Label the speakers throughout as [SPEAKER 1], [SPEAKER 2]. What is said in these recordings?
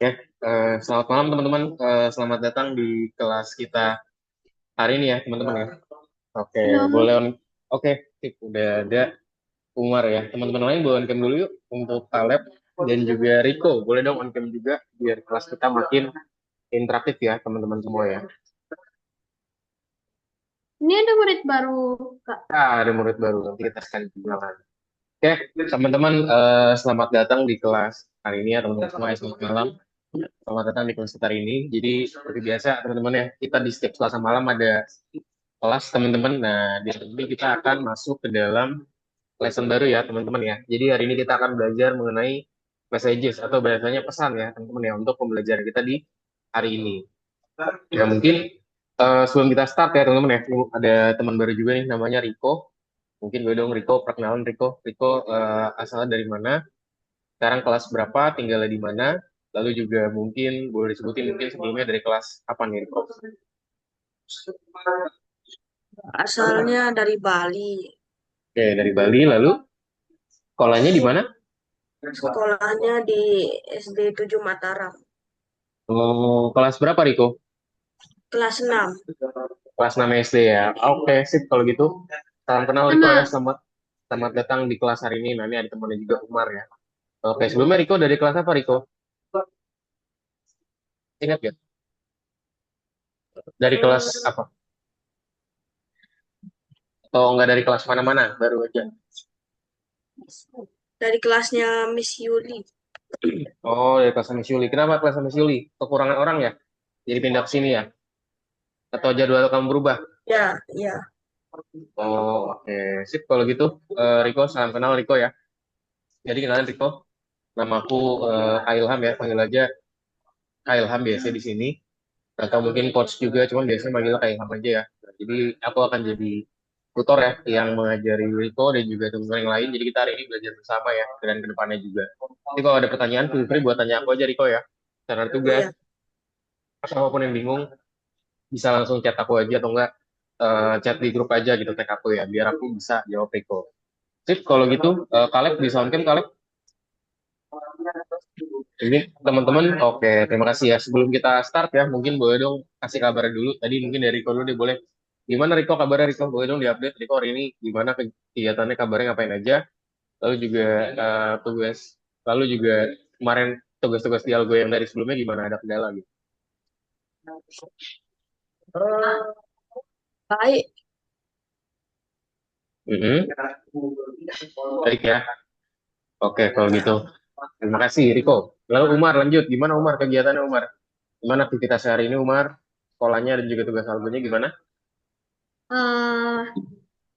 [SPEAKER 1] Ya, selamat malam teman-teman. Selamat datang di kelas kita hari ini ya teman-teman ya. Oke, boleh
[SPEAKER 2] Halo,
[SPEAKER 1] on. Oke, sip. Udah ada Umar ya. Teman-teman lain boleh on cam dulu yuk untuk Caleb dan juga Rico. Boleh dong on cam juga biar kelas kita makin interaktif ya teman-teman semua ya.
[SPEAKER 2] ini ada murid baru, Kak.
[SPEAKER 1] Ada murid baru nanti kita sekali kenalan. Oke, teman-teman selamat datang di kelas hari ini ya teman-teman semua ya. Selamat malam. Selamat datang di kelas kita hari ini. Jadi seperti biasa teman-teman ya, kita di setiap Selasa malam ada kelas teman-teman. Nah, di hari ini kita akan masuk ke dalam lesson baru ya teman-teman ya. Jadi hari ini kita akan belajar mengenai messages atau bahasanya pesan ya teman-teman ya untuk pembelajaran kita di hari ini. Ya mungkin sebelum kita start ya teman-teman ya, ada teman baru juga nih namanya Riko. Mungkin gue dong Riko, perkenalan Riko. Riko asalnya dari mana? Sekarang kelas berapa? Tinggalnya di mana? Lalu juga mungkin boleh disebutin mungkin sebelumnya dari kelas apa nih Riko?
[SPEAKER 3] Asalnya dari Bali,
[SPEAKER 1] Oke, dari Bali. Lalu sekolahnya di mana?
[SPEAKER 3] sekolahnya di SD 7 Mataram,
[SPEAKER 1] Oh, kelas berapa Riko?
[SPEAKER 3] kelas 6.
[SPEAKER 1] Kelas 6 SD ya. Oke, sip kalau gitu. Salam kenal Riko ya.
[SPEAKER 2] Sama
[SPEAKER 1] Selamat selamat datang di kelas hari ini. Nah, ini ada temannya juga Umar ya. Oke, sebelumnya Riko dari kelas apa Riko? Ingat ya? Dari kelas
[SPEAKER 3] Hmm,
[SPEAKER 1] apa? Atau enggak dari kelas mana-mana? Baru aja.
[SPEAKER 3] dari kelasnya Miss Yuli.
[SPEAKER 1] Oh, dari kelas Miss Yuli. Kenapa kelas Miss Yuli? Kekurangan orang ya? Jadi pindah ke sini ya? Atau jadwal kamu berubah?
[SPEAKER 3] Ya, ya,
[SPEAKER 1] Oh, oke. Sip kalau gitu. Riko, salam kenal Riko ya. Jadi kenalin Riko. Nama aku Kak Ilham ya. Panggil aja Kak Ilham biasa di sini. Atau mungkin coach juga, cuman biasanya manggil Kak Ilham aja ya. Nah, jadi aku akan jadi tutor ya yang mengajari Riko dan juga teman-teman yang lain. Jadi kita hari ini belajar bersama ya dan kedepannya juga. Jadi kalau ada pertanyaan, feel free buat tanya aku aja Riko ya. Cara tugas,
[SPEAKER 3] iya.
[SPEAKER 1] apapun yang bingung, bisa langsung chat aku aja atau enggak chat di grup aja gitu tag aku ya, biar aku bisa jawab Riko. Sip, kalau gitu, Kaleb bisa on cam, Kaleb. Ini teman-teman, oke, terima kasih ya. Sebelum kita start ya, mungkin boleh dong kasih kabar dulu. Tadi mungkin dari Riko dulu deh, boleh. Gimana Riko kabarnya Riko? Boleh dong diupdate Riko hari ini gimana kegiatannya, kabarnya ngapain aja. Lalu juga tugas, lalu juga kemarin tugas-tugas di Algo yang dari sebelumnya gimana, ada kendala gitu.
[SPEAKER 3] Eh, baik,
[SPEAKER 1] Mhm. Baik ya. Oke, kalau gitu. Terima kasih Riko. Lalu Umar lanjut. Gimana Umar kegiatannya Umar? Gimana aktivitas hari ini Umar? Sekolahnya dan juga tugas algonya gimana?
[SPEAKER 2] eh,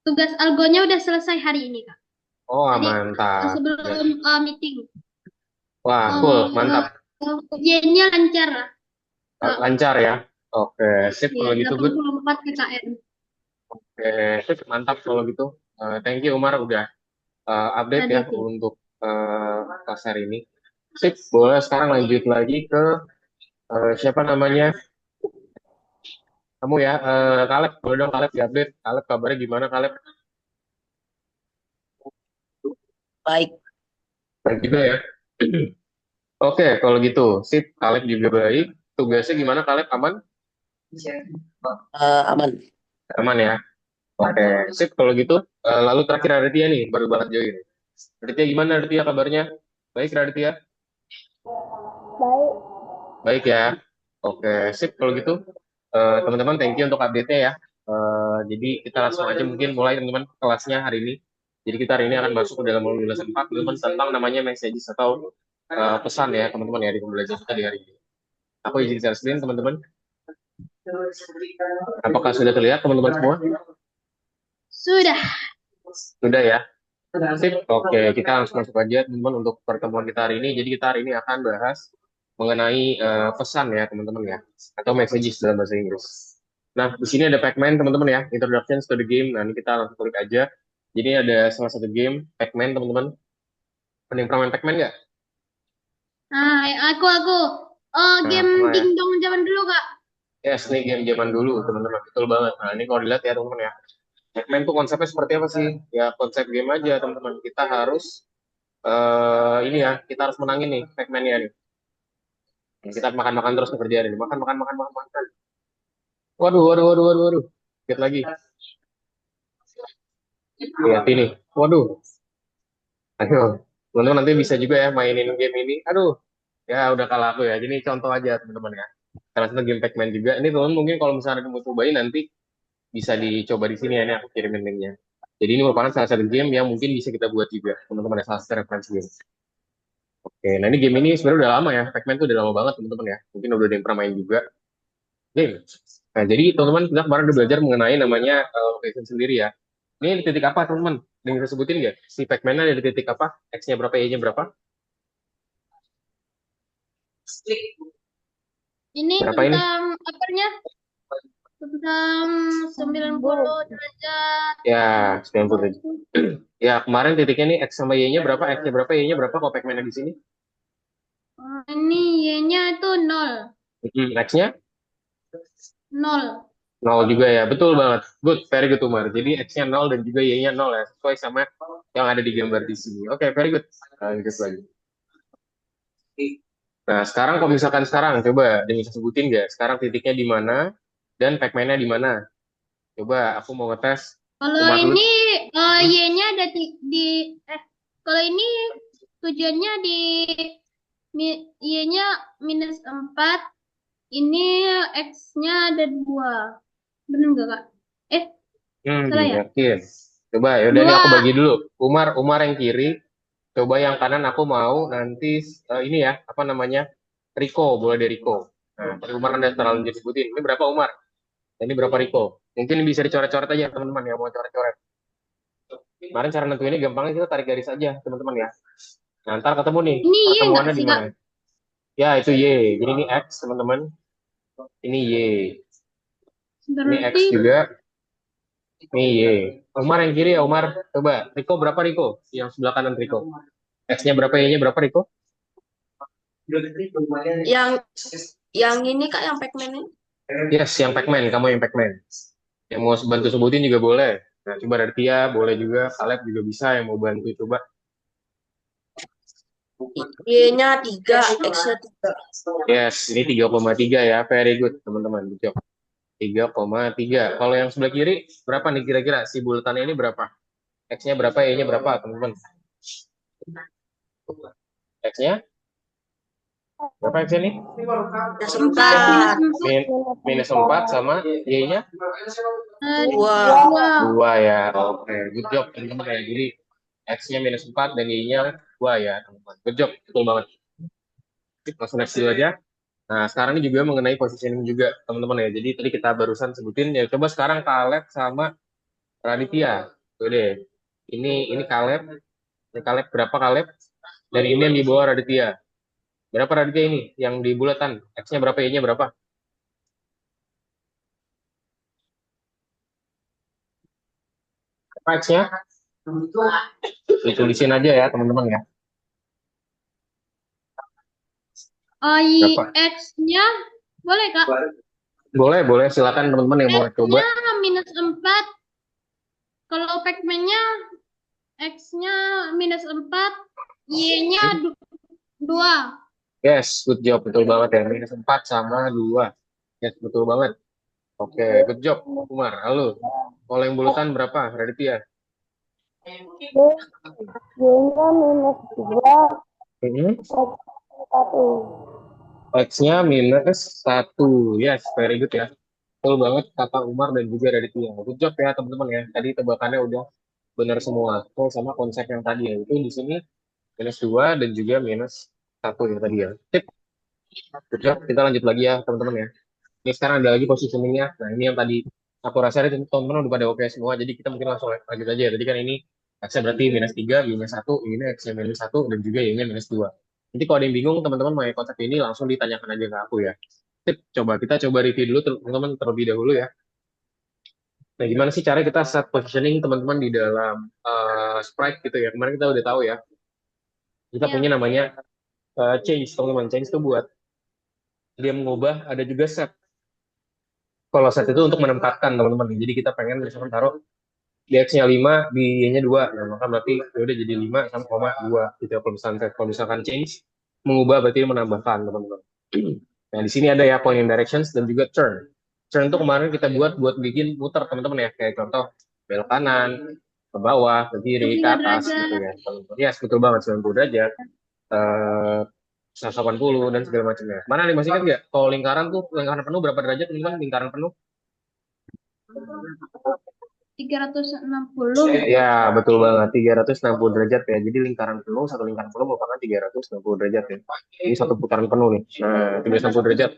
[SPEAKER 2] tugas algonya udah selesai hari ini, Kak.
[SPEAKER 1] Oh,
[SPEAKER 2] Tadi
[SPEAKER 1] mantap.
[SPEAKER 2] sebelum meeting,
[SPEAKER 1] Wah, cool,
[SPEAKER 2] eh
[SPEAKER 1] mantap.
[SPEAKER 2] ujiannya lancar, Kak.
[SPEAKER 1] Lancar ya. Oke, sip
[SPEAKER 2] Ya,
[SPEAKER 1] kalau gitu, good.
[SPEAKER 2] 84 KKM.
[SPEAKER 1] Oke, sip, mantap kalau gitu. Thank you Umar udah update ya
[SPEAKER 2] Tadi sih.
[SPEAKER 1] untuk kelas hari ini. Sip, boleh sekarang lanjut lagi ke siapa namanya? Kamu ya, Kaleb. Boleh dong Kaleb diupdate. Kaleb kabarnya gimana Kaleb?
[SPEAKER 3] baik.
[SPEAKER 1] Baik juga ya. Oke, kalau gitu, sip. Kaleb juga baik. Tugasnya gimana, Kaleb? Aman?
[SPEAKER 3] Aman.
[SPEAKER 1] Aman ya. Oke, sip. Kalau gitu, lalu terakhir Raditya nih, baru banget join. Raditya gimana, Raditya kabarnya? Baik, Raditya?
[SPEAKER 2] Baik.
[SPEAKER 1] Baik ya. Oke, sip. Kalau gitu, teman-teman, thank you untuk update-nya ya. Jadi kita langsung aja mungkin mulai teman-teman kelasnya hari ini. Jadi kita hari ini akan masuk ke dalam modul lesson 4, teman-teman, tentang namanya messages atau pesan ya, teman-teman ya, di pembelajaran kita di hari ini. Aku izin share screen, teman-teman. Apakah sudah terlihat teman-teman semua?
[SPEAKER 2] Sudah.
[SPEAKER 1] Sudah ya. Sip. Oke, kita langsung masuk aja teman-teman untuk pertemuan kita hari ini. Jadi kita hari ini akan bahas mengenai pesan ya teman-teman ya, atau messages dalam bahasa Inggris. Nah, di sini ada Pac-Man teman-teman ya, Introduction to the Game. Nah, ini kita langsung klik aja. Jadi ada salah satu game Pac-Man teman-teman. Mending pernah main Pac-Man nggak?
[SPEAKER 2] Nah, aku. Oh,
[SPEAKER 1] Nah,
[SPEAKER 2] game
[SPEAKER 1] pernah ya.
[SPEAKER 2] dingdong zaman dulu, Kak.
[SPEAKER 1] Yes, ini game zaman dulu teman-teman, betul banget. Nah, ini kalau dilihat ya teman-teman ya. Pac-Man tuh konsepnya seperti apa sih? Ya konsep game aja teman-teman. Kita harus ini ya, kita harus menangin nih Pac-Man-nya nih. Kita makan-makan terus nih kerjaan ini. Makan, makan, makan, makan, makan. Waduh, waduh, waduh, waduh, waduh. Lihat lagi. Lihat ini. Waduh. Ayo. Teman-teman nanti bisa juga ya mainin game ini. Aduh. Ya udah kalah aku ya. Jadi contoh aja teman-teman ya. Karena itu game Pac-Man juga. Ini teman-teman mungkin kalau misalnya ada yang mau cobain nanti bisa dicoba di sini ya. Ini aku kirimin linknya. Jadi ini merupakan salah satu game yang mungkin bisa kita buat juga. Teman-teman ya, salah satu reference game. Oke, nah ini game ini sebenarnya udah lama ya. Pac-Man tuh udah lama banget teman-teman ya. Mungkin udah ada yang pernah main juga. Game. Nah, jadi teman-teman kita kemarin udah belajar mengenai namanya location sendiri ya. Ini di titik apa teman-teman? Yang kita sebutin nggak? Si Pac-Man ada di titik apa? X-nya berapa, Y-nya berapa?
[SPEAKER 2] Ini
[SPEAKER 1] Berapa ini?
[SPEAKER 2] tentang apanya? Tentang 90 derajat.
[SPEAKER 1] Ya, 90 derajat. Ya, kemarin titiknya nih X sama Y-nya berapa? X-nya berapa, Y-nya berapa kalau Pac-Man di sini?
[SPEAKER 2] Ini Y-nya itu 0.
[SPEAKER 1] X-nya
[SPEAKER 2] 0.
[SPEAKER 1] 0 juga ya. Betul banget. Good, very good Umar. Jadi X-nya 0 dan juga Y-nya 0 ya. Sesuai sama yang ada di gambar di sini. Oke, very good. Lanjut lagi. Nah, sekarang kalau misalkan sekarang, coba dia bisa sebutin nggak? Sekarang titiknya di mana dan Pac-Man-nya di mana? Coba aku mau ngetes
[SPEAKER 2] Kalau
[SPEAKER 1] Umar dulu.
[SPEAKER 2] ini Y-nya ada kalau ini tujuannya di Y-nya -4, ini X-nya ada 2. Bener nggak, Kak? Eh, salah ya?
[SPEAKER 1] Yakin. Coba ya udah nih aku
[SPEAKER 2] 2.
[SPEAKER 1] bagi dulu. Umar yang kiri, coba yang kanan aku mau nanti ini ya, apa namanya? Rico, boleh dari Rico. Nah, tapi Umar kan udah terlalu disebutin. Ini berapa Umar? Ini berapa Rico? Mungkin bisa dicoret-coret aja teman-teman ya, mau coret-coret. Kemarin cara nentuinnya gampangnya kita tarik garis aja teman-teman ya. Nah, ntar ketemu nih
[SPEAKER 2] Ini Y nggak
[SPEAKER 1] pertemuannya di
[SPEAKER 2] sih, Kak?
[SPEAKER 1] mana. Ya itu Y. Jadi ini X teman-teman. Ini Y. Ini X
[SPEAKER 2] Berarti
[SPEAKER 1] juga. Ini Y. Umar yang kiri ya Umar. Coba. Riko berapa Riko? Yang sebelah kanan Riko. X-nya berapa, Y-nya berapa Riko?
[SPEAKER 3] Yang yang ini Kak, yang Pac-Man ini.
[SPEAKER 1] Yes, yang Pac-Man. Kamu yang Pac-Man. Yang mau bantu sebutin juga boleh. Nah, coba dari Tia boleh juga. Caleb juga bisa yang mau bantu coba.
[SPEAKER 3] Y-nya 3, X-nya 3.
[SPEAKER 1] Yes, ini 3,3 ya. Very good teman-teman. Good job. 3,3. Kalau yang sebelah kiri berapa nih kira-kira? Si bulatannya ini berapa? X-nya berapa, Y-nya berapa, teman-teman? X-nya berapa X-nya nih?
[SPEAKER 3] Minus 4.
[SPEAKER 1] Min minus 4 sama Y-nya
[SPEAKER 3] 2.
[SPEAKER 2] 2.
[SPEAKER 1] 2 ya. Oke, good job teman-teman ya. Jadi X-nya minus 4 dan Y-nya 2 ya, teman-teman. Good job, betul banget. Langsung next dulu aja. Nah, sekarang ini juga mengenai positioning juga, teman-teman ya. Jadi tadi kita barusan sebutin ya. Coba sekarang Caleb sama Raditya. Tuh deh. Ini Caleb. Ini Caleb berapa Caleb? Dan ini yang di bawah Raditya. Berapa Raditya ini? Yang di bulatan. X-nya berapa, Y-nya berapa? Berapa X-nya? Ditulisin aja ya, teman-teman ya. Berapa?
[SPEAKER 2] X-nya boleh, Kak?
[SPEAKER 1] Boleh, boleh. Silakan teman-teman yang mau coba.
[SPEAKER 2] X-nya -4. Kalau Pac-Man-nya X-nya -4, Y-nya 2.
[SPEAKER 1] Yes, good job. Betul banget ya. Minus 4 sama 2. Yes, betul banget. Oke, good job. Umar, halo. Kalau yang bulatan berapa, Raditya?
[SPEAKER 4] Y-nya -2,
[SPEAKER 1] Hmm.
[SPEAKER 4] X-1.
[SPEAKER 1] X-nya -1. Yes, very good ya. Betul banget kata Umar dan juga Raditya. Good job ya teman-teman ya. Tadi tebakannya udah benar semua. Oh, sama konsep yang tadi ya. Itu di sini -2 dan juga -1 ya tadi ya. Sip. Good job. Kita lanjut lagi ya teman-teman ya. Ini sekarang ada lagi positioningnya. Nah ini yang tadi aku rasa teman-teman udah pada oke semua. Jadi kita mungkin langsung lanjut aja ya. Tadi kan ini X-nya berarti -3, Y-nya 1, ini X-nya -1 dan juga Y-nya -2. Nanti kalau ada yang bingung teman-teman mau konsep ini langsung ditanyakan aja ke aku ya. Sip, kita coba review dulu teman-teman terlebih dahulu ya. Nah, gimana sih cara kita set positioning teman-teman di dalam sprite gitu ya. Kemarin kita udah tahu ya. Kita punya
[SPEAKER 2] Ya.
[SPEAKER 1] namanya change, teman-teman. Change itu buat dia mengubah, ada juga set. Kalau set itu untuk menempatkan, teman-teman. Jadi kita pengen misalkan taruh di X-nya 5, di Y-nya 2. Nah, maka berarti ya udah jadi 5 sama koma 2 gitu ya, kalau misalkan set. Kalau misalkan change, mengubah berarti menambahkan, teman-teman. Nah, di sini ada ya pointing directions dan juga turn. Turn itu kemarin kita buat bikin muter, teman-teman ya. Kayak contoh belok kanan, ke bawah, ke kiri, ke
[SPEAKER 2] 3
[SPEAKER 1] atas gitu
[SPEAKER 2] derajat.
[SPEAKER 1] ya. Teman-teman. Yes, betul banget 90 derajat. Eh 180 dan segala macamnya. Mana nih masih ingat nggak? Kalau lingkaran tuh lingkaran penuh berapa derajat, teman-teman? Lingkaran penuh?
[SPEAKER 2] 360.
[SPEAKER 1] Ya, betul banget. 360 derajat ya. Jadi lingkaran penuh, satu lingkaran penuh merupakan 360 derajat ya. Ini satu putaran penuh nih. Nah, 360 derajat.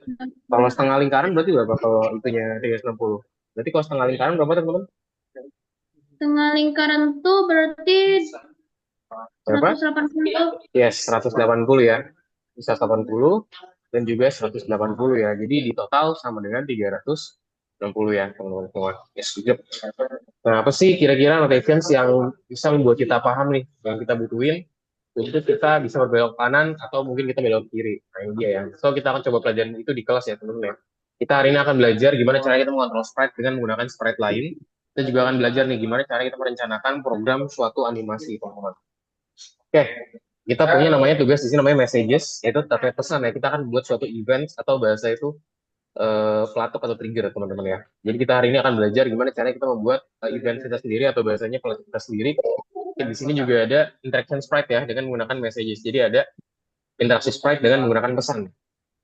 [SPEAKER 1] Kalau setengah lingkaran berarti berapa kalau itunya 360? Berarti kalau setengah lingkaran berapa, teman-teman?
[SPEAKER 2] Tengah lingkaran tuh berarti
[SPEAKER 1] Berapa?
[SPEAKER 2] 180.
[SPEAKER 1] Yes, 180 ya. 180 dan juga 180 ya. Jadi di total sama dengan 360 ya, teman-teman semua. Yes, good. Nah, apa sih kira-kira notations yang bisa membuat kita paham nih, yang kita butuhin untuk kita bisa berbelok kanan atau mungkin kita belok kiri. Nah, ini dia ya. So, kita akan coba pelajaran itu di kelas ya, teman-teman ya. Kita hari ini akan belajar gimana cara kita mengontrol sprite dengan menggunakan sprite lain. Kita juga akan belajar nih gimana cara kita merencanakan program suatu animasi, teman-teman. Oke, kita punya namanya tugas di sini namanya messages, yaitu tanda pesan ya. Kita akan buat suatu event atau bahasa itu pelatuk atau trigger, teman-teman ya. Jadi kita hari ini akan belajar gimana cara kita membuat event kita sendiri atau bahasanya pelatuk kita sendiri. Dan di sini juga ada interaction sprite ya dengan menggunakan messages. Jadi ada interaksi sprite dengan menggunakan pesan.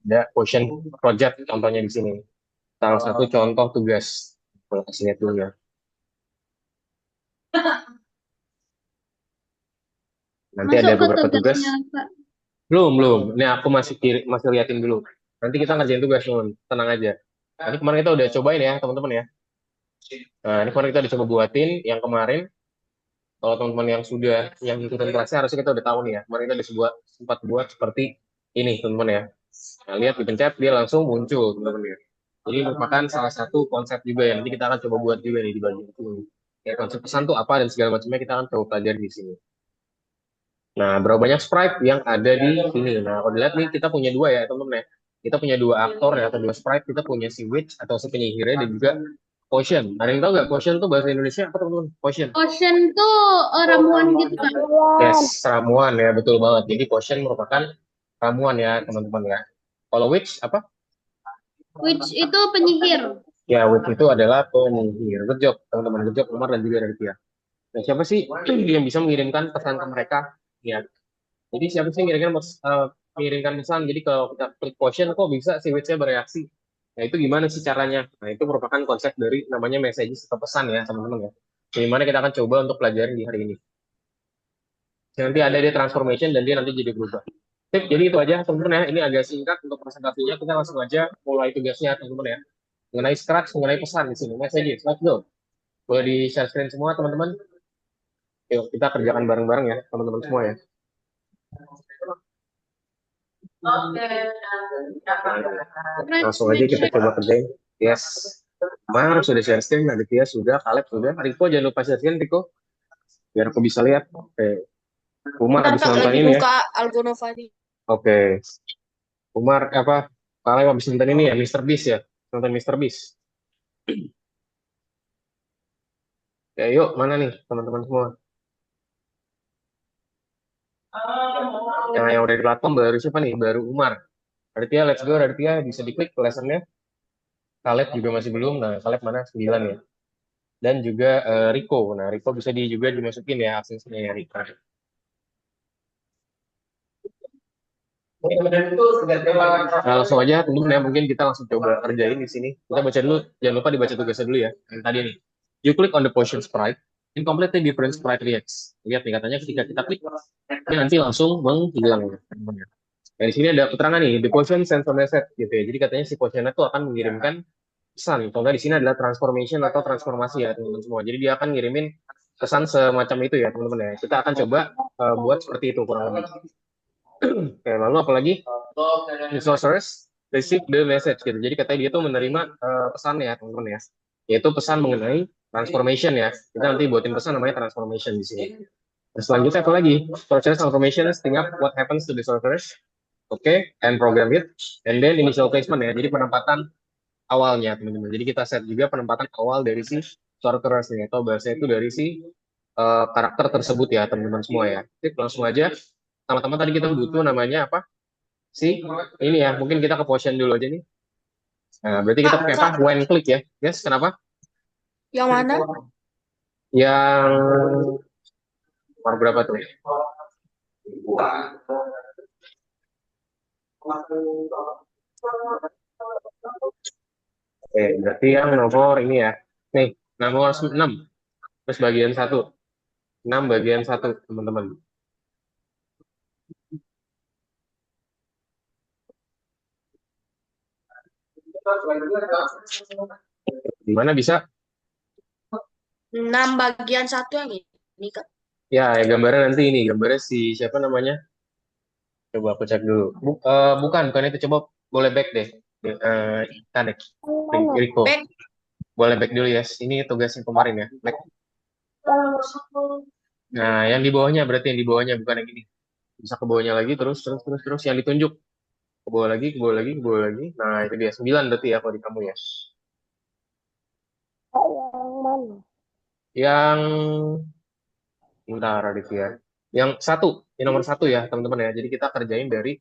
[SPEAKER 1] Ada quotient project contohnya di sini. Salah satu contoh tugas. Kalau kasih lihat dulu ya. Nanti ada
[SPEAKER 2] Masuk ke
[SPEAKER 1] beberapa tugas.
[SPEAKER 2] tugasnya, Kak.
[SPEAKER 1] Belum. Ini aku masih liatin dulu. Nanti kita ngerjain tugas, teman. Tenang aja. Ini kemarin kita udah cobain ya, teman-teman ya. Nah, ini kemarin kita udah coba buatin yang kemarin. Kalau teman-teman yang sudah yang ikutin kelasnya harusnya kita udah tahu nih ya. Kemarin kita sempat buat seperti ini, teman-teman ya. Nah, lihat dipencet dia langsung muncul, teman-teman ya. Jadi merupakan salah satu konsep juga ya. Nanti kita akan coba buat juga nih di bagian itu. Ya, konsep pesan tuh apa dan segala macamnya kita akan coba pelajari di sini. Nah, berapa banyak sprite yang ada di sini? Nah, kalau dilihat nih kita punya dua ya, teman-teman ya. Kita punya dua aktor ya, atau dua sprite. Kita punya si witch atau si penyihirnya dan juga potion. Ada yang tahu nggak potion itu bahasa Indonesia apa, teman-teman? Potion.
[SPEAKER 2] Ocean tuh ramuan gitu, Kak.
[SPEAKER 1] Yes, ramuan ya, betul banget. Jadi potion merupakan ramuan ya, teman-teman ya. Kalau witch apa?
[SPEAKER 2] Witch itu penyihir.
[SPEAKER 1] Ya, witch itu adalah penyihir. Good job, teman-teman. Good job, Umar dan juga dari Tia. Nah, siapa sih yang bisa mengirimkan pesan ke mereka? Ya, jadi siapa sih kira-kira mengirimkan pesan? Jadi kalau kita klik potion, kok bisa si witch-nya bereaksi? Nah, itu gimana sih caranya? Nah, itu merupakan konsep dari namanya messages atau pesan ya, teman-teman ya. Gimana kita akan coba untuk pelajarin di hari ini. Nanti ada dia transformation dan dia nanti jadi berubah. Sip, jadi itu aja teman-teman ya. Ini agak singkat untuk presentasinya. Kita langsung aja mulai tugasnya teman-teman ya. Mengenai scratch, mengenai pesan di sini. Messages, let's go. Boleh di share screen semua teman-teman. Yuk kita kerjakan bareng-bareng ya teman-teman semua ya. Langsung aja kita coba kerjain. Yes. Mar sudah share screen, Aditya sudah, Kaleb sudah. Riko jangan lupa share screen Riko. Biar aku bisa lihat. Oke. Umar habis
[SPEAKER 3] Bentar, Kak,
[SPEAKER 1] nonton
[SPEAKER 3] lagi
[SPEAKER 1] ini ya.
[SPEAKER 3] buka Algonova nih.
[SPEAKER 1] Oke. Umar apa? Kaleb habis nonton ini ya, Mr. Beast ya. Nonton Mr. Beast. Ya yuk, mana nih teman-teman semua? Yang udah di platform baru siapa nih? Baru Umar. Aditya, let's go. Aditya bisa diklik lessonnya. Kaleb juga masih belum. Nah, Kaleb mana? 9 ya. Dan juga Riko. Nah, Riko bisa juga dimasukin ya aksesnya ya Riko. Nah, langsung aja teman-teman ya, mungkin kita langsung coba kerjain di sini. Kita baca dulu, jangan lupa dibaca tugasnya dulu ya. Yang tadi nih. You click on the potion sprite, in completely different sprite reacts. Lihat nih katanya ketika kita klik, ini nanti langsung menghilang. Nah, di sini ada keterangan nih, the potion sends a message gitu ya. Jadi katanya si potion itu akan mengirimkan pesan. Contohnya di sini adalah transformation atau transformasi ya teman-teman semua. Jadi dia akan ngirimin pesan semacam itu ya teman-teman ya. Kita akan coba buat seperti itu kurang lebih. Oke, lalu apalagi resources receive the message gitu. Jadi katanya dia tuh menerima pesan ya teman-teman ya. Yaitu pesan mengenai transformation ya. Kita nanti buatin pesan namanya transformation di sini. Nah, selanjutnya apa lagi? Sorcerer's transformation, think up what happens to the sorcerers. Oke, and program it. And then initial placement ya. Jadi penempatan awalnya teman-teman. Jadi kita set juga penempatan awal dari si suara keras nih atau bahasa itu dari si karakter tersebut ya teman-teman semua ya. Oke, langsung aja. Sama-sama tadi kita butuh namanya apa? Si ini ya. Mungkin kita ke Potion dulu aja nih. Nah, berarti kita
[SPEAKER 3] Kak,
[SPEAKER 1] pakai apa?
[SPEAKER 3] Kak,
[SPEAKER 1] When click ya. Yes, kenapa?
[SPEAKER 3] yang mana?
[SPEAKER 1] Yang nomor berapa tuh? Oke, berarti yang nomor ini ya. Nih, nomor 6. Terus bagian satu. 6 bagian satu, teman-teman. Gimana bisa?
[SPEAKER 3] 6 bagian 1 yang ini, Kak.
[SPEAKER 1] Ya, gambarnya nanti ini. Gambarnya si siapa namanya? Coba aku cek dulu. Bukan itu. Coba boleh back deh. Kadek.
[SPEAKER 4] Yang mana?
[SPEAKER 1] Riko.
[SPEAKER 3] Back.
[SPEAKER 1] Boleh back dulu ya. Ini tugasnya kemarin ya. Back. Nah, yang di bawahnya berarti yang di bawahnya bukan yang ini. Bisa ke bawahnya lagi terus yang ditunjuk. Ke bawah lagi, ke bawah lagi, ke bawah lagi. Nah, itu dia 9 berarti ya kalau di kamu ya.
[SPEAKER 4] Kak, yang mana?
[SPEAKER 1] Yang bentar Aditya. Yang satu, yang nomor satu ya teman-teman ya. Jadi kita kerjain dari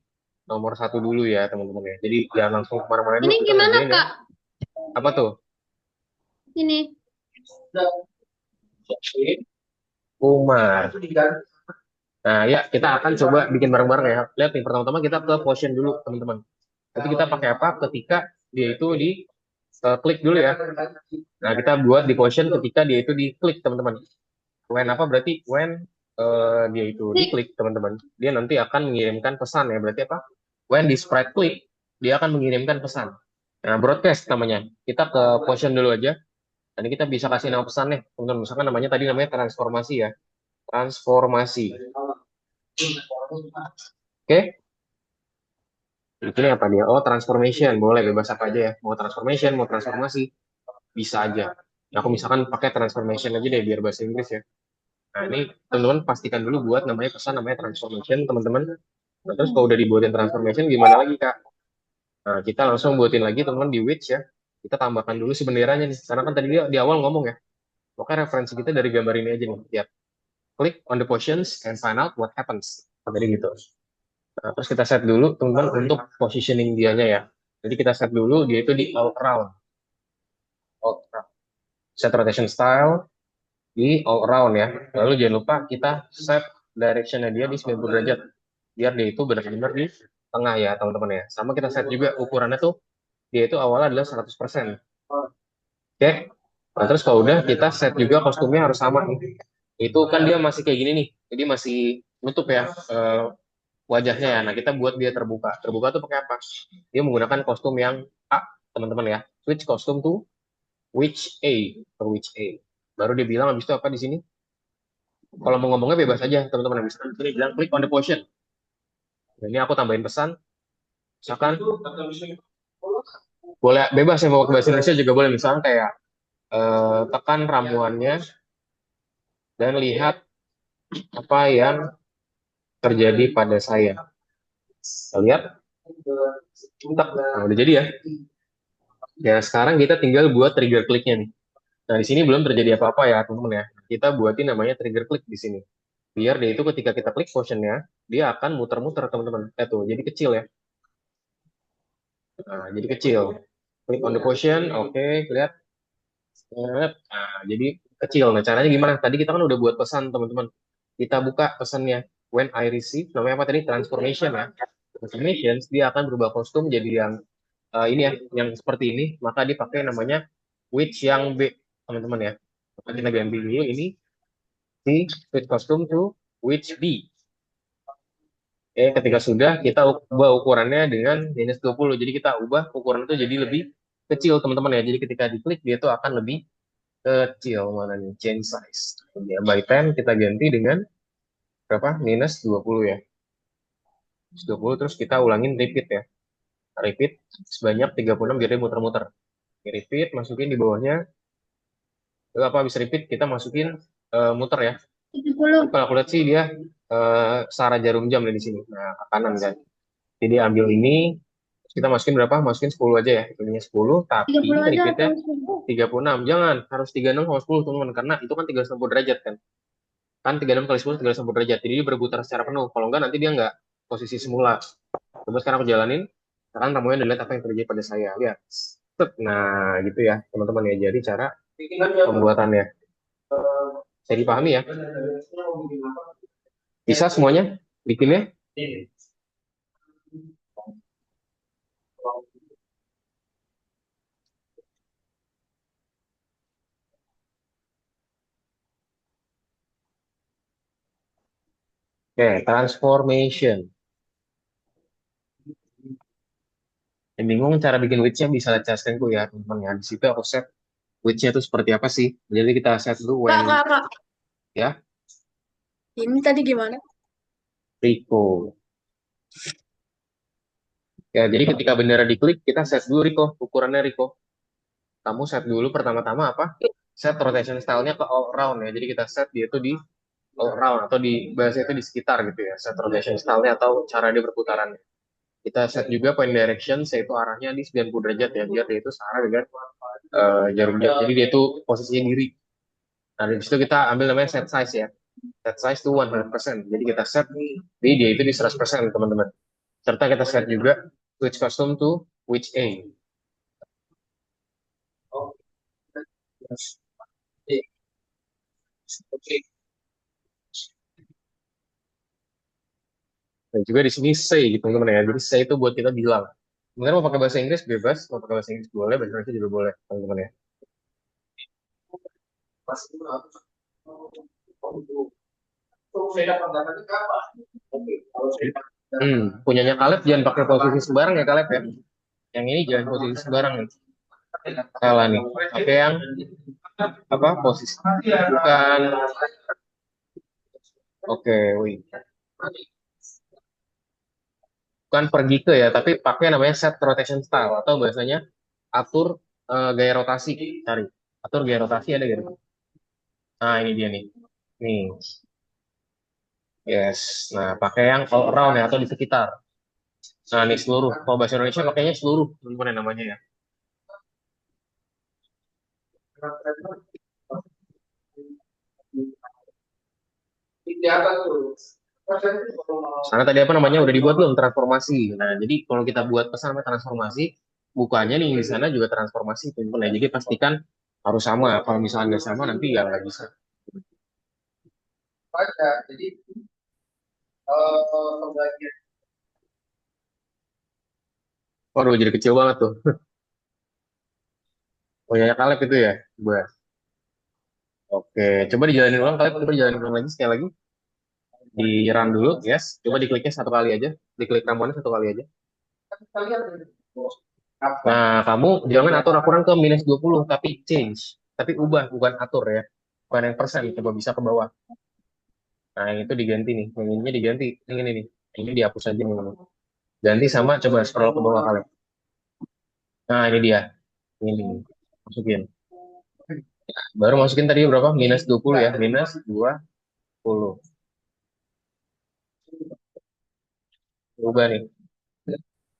[SPEAKER 1] nomor satu dulu ya teman-teman ya. Jadi jangan langsung kemana-mana dulu.
[SPEAKER 2] Ini
[SPEAKER 1] Kita
[SPEAKER 2] gimana,
[SPEAKER 1] kerjain yang
[SPEAKER 2] Kak?
[SPEAKER 1] apa tuh?
[SPEAKER 2] Ini.
[SPEAKER 1] Umar. Nah ya kita akan coba bikin bareng-bareng ya. Lihat nih pertama-tama kita ke Potion dulu teman-teman. Nanti kita pakai apa ketika dia itu di klik dulu ya. Nah kita buat di Potion ketika dia itu diklik teman-teman. When apa berarti when dia itu
[SPEAKER 2] Klik.
[SPEAKER 1] diklik teman-teman, dia nanti akan mengirimkan pesan ya. Berarti apa? When di sprite click, dia akan mengirimkan pesan. Nah, broadcast namanya. Kita ke Potion dulu aja. Nanti kita bisa kasih nama pesan nih, teman-teman. Misalkan namanya tadi namanya transformasi ya. Transformasi. Oke? Di sini apa dia? Oh, transformation. Boleh bebas apa aja ya. Mau transformation, mau transformasi, bisa aja. Nah, aku misalkan pakai transformation aja deh biar bahasa Inggris ya. Nah, ini teman-teman pastikan dulu buat namanya pesan namanya transformation, teman-teman. Nah, terus kalau udah dibuatin transformation, gimana lagi, Kak? Nah, kita langsung buatin lagi, teman-teman, di which ya. Kita tambahkan dulu si benderanya nih. Karena kan tadi dia di awal ngomong ya. Pokoknya referensi kita dari gambar ini aja nih. Lihat. Click on the potions and find out what happens. Nah, tadi gitu. Nah, terus kita set dulu, teman-teman, untuk positioning dianya ya. Jadi kita set dulu, dia itu di all around. All around. Set rotation style, di all around ya. Lalu jangan lupa kita set direction-nya dia di 90 derajat. Biar dia itu benar-benar di tengah ya teman-teman ya. Sama kita set juga ukurannya tuh, dia itu awalnya adalah 100%. Oke. Nah, terus kalau udah kita set juga kostumnya harus sama nih. Itu kan dia masih kayak gini nih. Jadi masih nutup ya wajahnya ya. Nah, kita buat dia terbuka. Terbuka tuh pakai apa? Dia menggunakan kostum yang A, teman-teman ya. Switch kostum tuh which A atau which A. Baru dia bilang habis itu apa di sini? Kalau mau ngomongnya bebas aja, teman-teman. Misalkan ini bilang click on the potion. Nah, ini aku tambahin pesan. Misalkan boleh bebas ya mau ke bahasa Indonesia juga boleh. Misalkan kayak tekan ramuannya dan lihat apa yang terjadi pada saya. Kita lihat, nah, udah jadi ya. Ya sekarang kita tinggal buat trigger kliknya nih. Nah di sini belum terjadi apa-apa ya teman-teman ya. Kita buatin namanya trigger klik di sini. Biar dia itu ketika kita klik potionnya, dia akan muter-muter teman-teman. Tuh, jadi kecil ya. Nah, jadi kecil. Click on the potion, oke, lihat. Nah, jadi kecil. Nah, caranya gimana? Tadi kita kan udah buat pesan, teman-teman. Kita buka pesannya. When I receive, namanya apa tadi? Transformation ya. Transformation, dia akan berubah kostum jadi yang ini ya, yang seperti ini. Maka dipakai namanya which yang B, teman-teman ya. Maka kita ganti dulu ini si switch kostum to which B. Oke, ketika sudah, kita ubah ukurannya dengan -20. Jadi kita ubah ukuran itu jadi lebih kecil, teman-teman ya. Jadi ketika diklik, dia itu akan lebih kecil. Mana nih? Change size. Ya, by 10 kita ganti dengan berapa? -20 ya. -20, terus kita ulangin repeat ya. Repeat sebanyak 36 biar dia muter-muter. Repeat, masukin di bawahnya. Lalu apa bisa repeat, kita masukin muter ya.
[SPEAKER 2] 70.
[SPEAKER 1] Kalau aku lihat sih dia searah jarum jam nih di sini. Nah, ke kanan kan. Jadi ambil ini, Kita masukin berapa? Masukin 10 aja ya. Itunya 10, tapi
[SPEAKER 2] 30 aja
[SPEAKER 1] repeatnya
[SPEAKER 2] atau 10?
[SPEAKER 1] 36. Jangan, harus 36 sama 10 teman-teman. Karena itu kan 360 derajat kan. Kan 36 kali 10, 360 derajat. Jadi dia berputar secara penuh. Kalau enggak nanti dia enggak posisi semula. Coba sekarang aku jalanin. Sekarang kamu yang lihat apa yang terjadi pada saya. Lihat. Set. Nah, gitu ya teman-teman ya. Jadi cara pembuatannya. Saya dipahami ya? Bisa semuanya bikinnya? Oke, transformation. Yang bingung cara bikin widget-nya bisa lihat castingku ya teman-teman ya. Di situ aku set widget-nya itu seperti apa sih. Jadi kita set dulu when
[SPEAKER 3] Kak.
[SPEAKER 1] ya
[SPEAKER 3] Ini tadi gimana?
[SPEAKER 1] Rico. Ya, jadi ketika bendera diklik, kita set dulu Rico, ukurannya Rico. Kamu set dulu pertama-tama apa? Set rotation style-nya ke all round ya. Jadi kita set dia itu di all round atau di bahasa itu di sekitar gitu ya. Set rotation style-nya atau cara dia berputaran. Kita set juga point direction, yaitu arahnya di 90 derajat ya, biar dia itu searah dengan jarum jam. Jadi dia itu posisinya diri. Nah, dari situ kita ambil namanya set size ya. Set size to 100%. Jadi kita set di dia itu di 100% teman-teman. Serta kita set juga switch custom to which A. Dan juga di sini say gitu teman-teman ya. Jadi say itu buat kita bilang. Sebenarnya mau pakai bahasa Inggris bebas, mau pakai bahasa Inggris boleh, bahasa Indonesia juga boleh teman-teman ya. Punyanya Kaleb jangan pakai posisi sembarang ya Kaleb ya. Yang ini jangan posisi sembarang nih. Salah nih. Pakai yang apa posisi? Bukan. Oke, wih. Bukan pergi ke ya, tapi pakai namanya set rotation style atau bahasanya atur gaya rotasi. Cari. Atur gaya rotasi ada gitu. Nah, ini dia nih. Nih. Yes. Nah, pakai yang all around ya atau di sekitar. Nah, ini seluruh. Kalau bahasa Indonesia pakainya seluruh, teman-teman yang namanya ya. Karena tadi apa namanya udah dibuat belum transformasi. Nah, jadi kalau kita buat pesan namanya transformasi, bukannya nih di sana juga transformasi, teman-teman ya. Jadi pastikan harus sama. Kalau misalnya nggak sama, nanti ya nggak bisa. Waduh, jadi kecil banget tuh. Oh ya, Kaleb itu ya. Coba. Oke, coba dijalanin ulang Kaleb. Coba dijalanin ulang lagi sekali lagi. Di run dulu, yes. Coba dikliknya satu kali aja. Diklik ramuannya satu kali aja. Nah, kamu jangan atur akuran ke -20, tapi change. Tapi ubah, bukan atur ya. Bukan yang persen, coba bisa ke bawah. Nah, yang itu diganti nih. Yang ininya diganti. Yang ini nih. Yang ini dihapus aja nih. Ganti sama coba scroll ke bawah kalian. Nah, ini dia. Ini. Masukin. Baru masukin tadi berapa? -20 ya. -20. Ubah nih.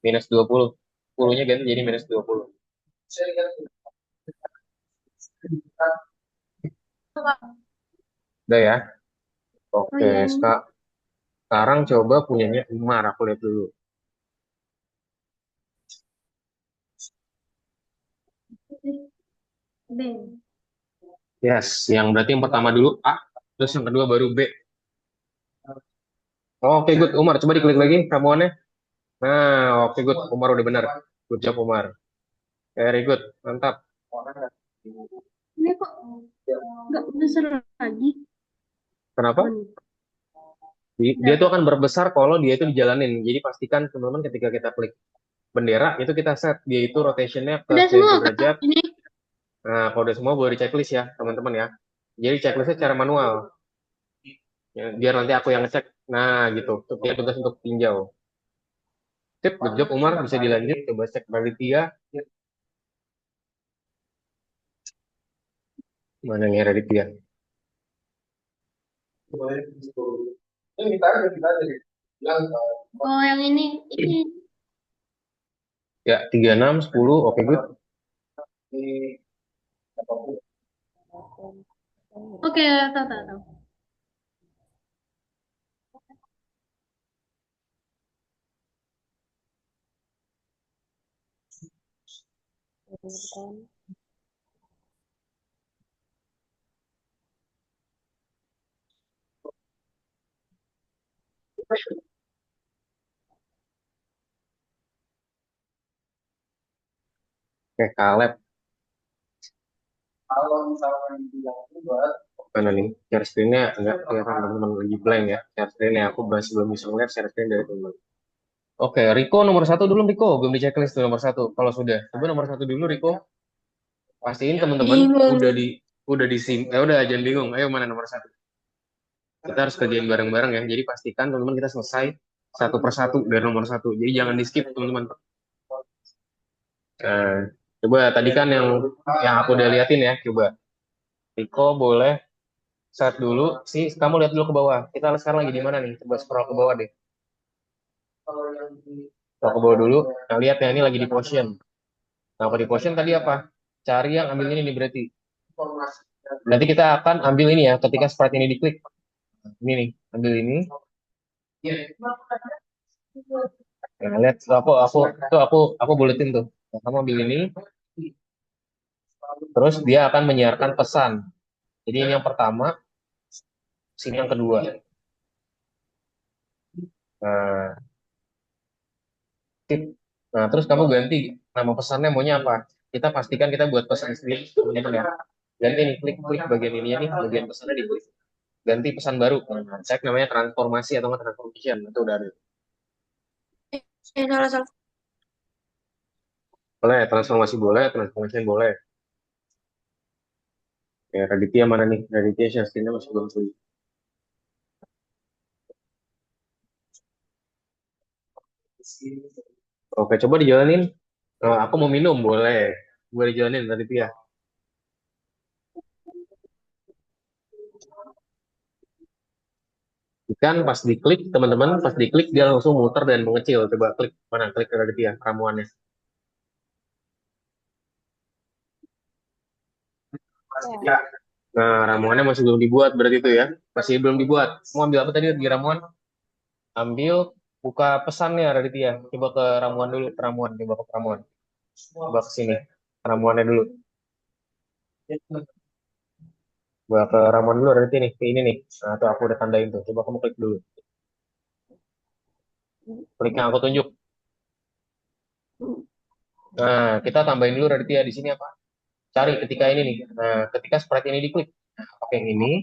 [SPEAKER 1] -20. 10-nya ganti jadi -20. Udah ya.
[SPEAKER 2] Oh
[SPEAKER 1] Oke,
[SPEAKER 2] ya, ini.
[SPEAKER 1] sekarang coba punyanya Umar. Aku lihat dulu.
[SPEAKER 2] B.
[SPEAKER 1] Yes, yang berarti yang pertama dulu A, terus yang kedua baru B. Oke, good. Umar, coba diklik lagi ramuannya. Nah, oke, good. Umar udah benar. Good job, Umar. Very good. Mantap.
[SPEAKER 2] Ini kok nggak besar lagi?
[SPEAKER 1] Kenapa?
[SPEAKER 2] Apa nih?
[SPEAKER 1] Dia tuh akan berbesar kalau dia itu dijalanin. Jadi pastikan teman-teman ketika kita klik bendera, itu kita set. Dia itu rotationnya ke
[SPEAKER 2] Udah semua
[SPEAKER 1] 90
[SPEAKER 2] Kak.
[SPEAKER 1] derajat.
[SPEAKER 2] Ini.
[SPEAKER 1] Nah, kalau udah semua boleh di checklist ya, teman-teman ya. Jadi checklistnya secara manual. Ya, biar nanti aku yang ngecek. Nah, gitu. Dia tugas untuk tinjau. Sip, good job Umar. Bisa dilanjut. Coba cek panitia. Mana nih Raditya?
[SPEAKER 2] Oh, yang ini. Ini.
[SPEAKER 1] Ya, 36, 10, oke good.
[SPEAKER 2] Oke, tahu.
[SPEAKER 1] Oke, Caleb. Mana nih? Share screen-nya enggak kelihatan teman-teman lagi blank ya. Share screen-nya aku masih belum bisa ngeliat share screen dari teman. Oke, Riko nomor satu dulu Riko. Belum di checklist tuh nomor satu. Kalau sudah, coba nomor satu dulu Riko. Pastiin teman-teman
[SPEAKER 3] Bingung.
[SPEAKER 1] udah di sim. Udah jangan bingung. Ayo mana nomor satu? Kita harus kerjain bareng-bareng ya. Jadi pastikan teman-teman kita selesai satu persatu dari nomor satu. Jadi jangan di skip teman-teman. Nah, coba tadi kan yang aku udah liatin ya. Coba Riko boleh start dulu. Sih, kamu lihat dulu ke bawah. Kita sekarang lagi di mana nih? Coba scroll ke bawah deh. Scroll ke bawah dulu. Nah, lihat ya ini lagi di quotient. Nah, kalau di quotient tadi apa? Cari yang ambil ini nih berarti. Berarti kita akan ambil ini ya ketika sprite ini diklik. Ini nih, ambil ini. Nah, lihat aku buletin tuh. Nah, kamu ambil ini, terus dia akan menyiarkan pesan. Jadi ini yang pertama, sini yang kedua. Nah, tip. Nah, terus kamu ganti nama pesannya maunya apa? Kita pastikan kita buat pesan sendiri, teman-teman ya. Ganti nih, klik bagian ini ya nih, bagian pesannya di ganti pesan baru. Nah, cek namanya transformasi atau nggak transformation, itu udah ada.
[SPEAKER 3] Salah.
[SPEAKER 1] Boleh, transformasi boleh, transformation boleh. Ya, Raditya mana nih? Raditya Syastina masih belum tulis. Oke, coba dijalanin. Aku mau minum, boleh. Boleh dijalanin Raditya. Kan pas diklik, teman-teman, pas diklik dia langsung muter dan mengecil. Coba klik mana? Klik Raditya, ramuannya.
[SPEAKER 4] Ya.
[SPEAKER 1] Nah, ramuannya masih belum dibuat berarti itu ya. Masih belum dibuat. Mau ambil apa tadi di ramuan? Ambil, buka pesannya Raditya. Coba ke ramuan dulu, ke ramuan. Coba ke ramuan. Coba ke sini. Ramuannya dulu. Coba ke ramuan dulu Raditya nih. Ke ini nih. Nah, tuh aku udah tandain tuh. Coba kamu klik dulu. Klik yang aku tunjuk. Nah, kita tambahin dulu Raditya di sini apa? Cari ketika ini nih. Nah, ketika sprite ini diklik. Nah, pakai yang ini.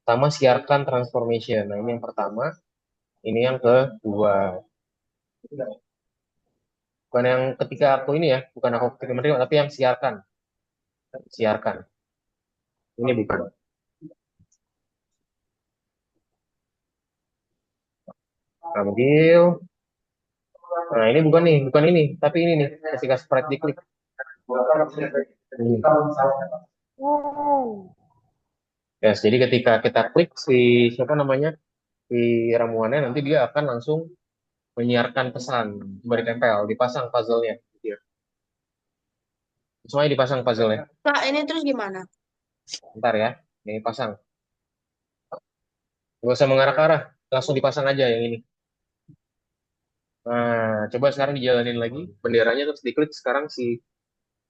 [SPEAKER 1] Sama siarkan transformation. Nah, ini yang pertama. Ini yang kedua. Bukan yang ketika aku ini ya. Bukan aku ketika menerima. Tapi yang siarkan. Siarkan. Ini bukan. Ambil. Nah, ini bukan nih. Bukan ini. Tapi ini nih. Ketika sprite diklik. Ini. Yes, jadi ketika kita klik si siapa namanya si ramuannya nanti dia akan langsung menyiarkan pesan coba ditempel dipasang puzzle-nya gitu ya. Semuanya dipasang puzzle-nya.
[SPEAKER 3] Kak, ini terus gimana?
[SPEAKER 1] Ntar ya, ini pasang. Gak usah mengarah ke arah, langsung dipasang aja yang ini. Nah, coba sekarang dijalanin lagi benderanya terus diklik sekarang si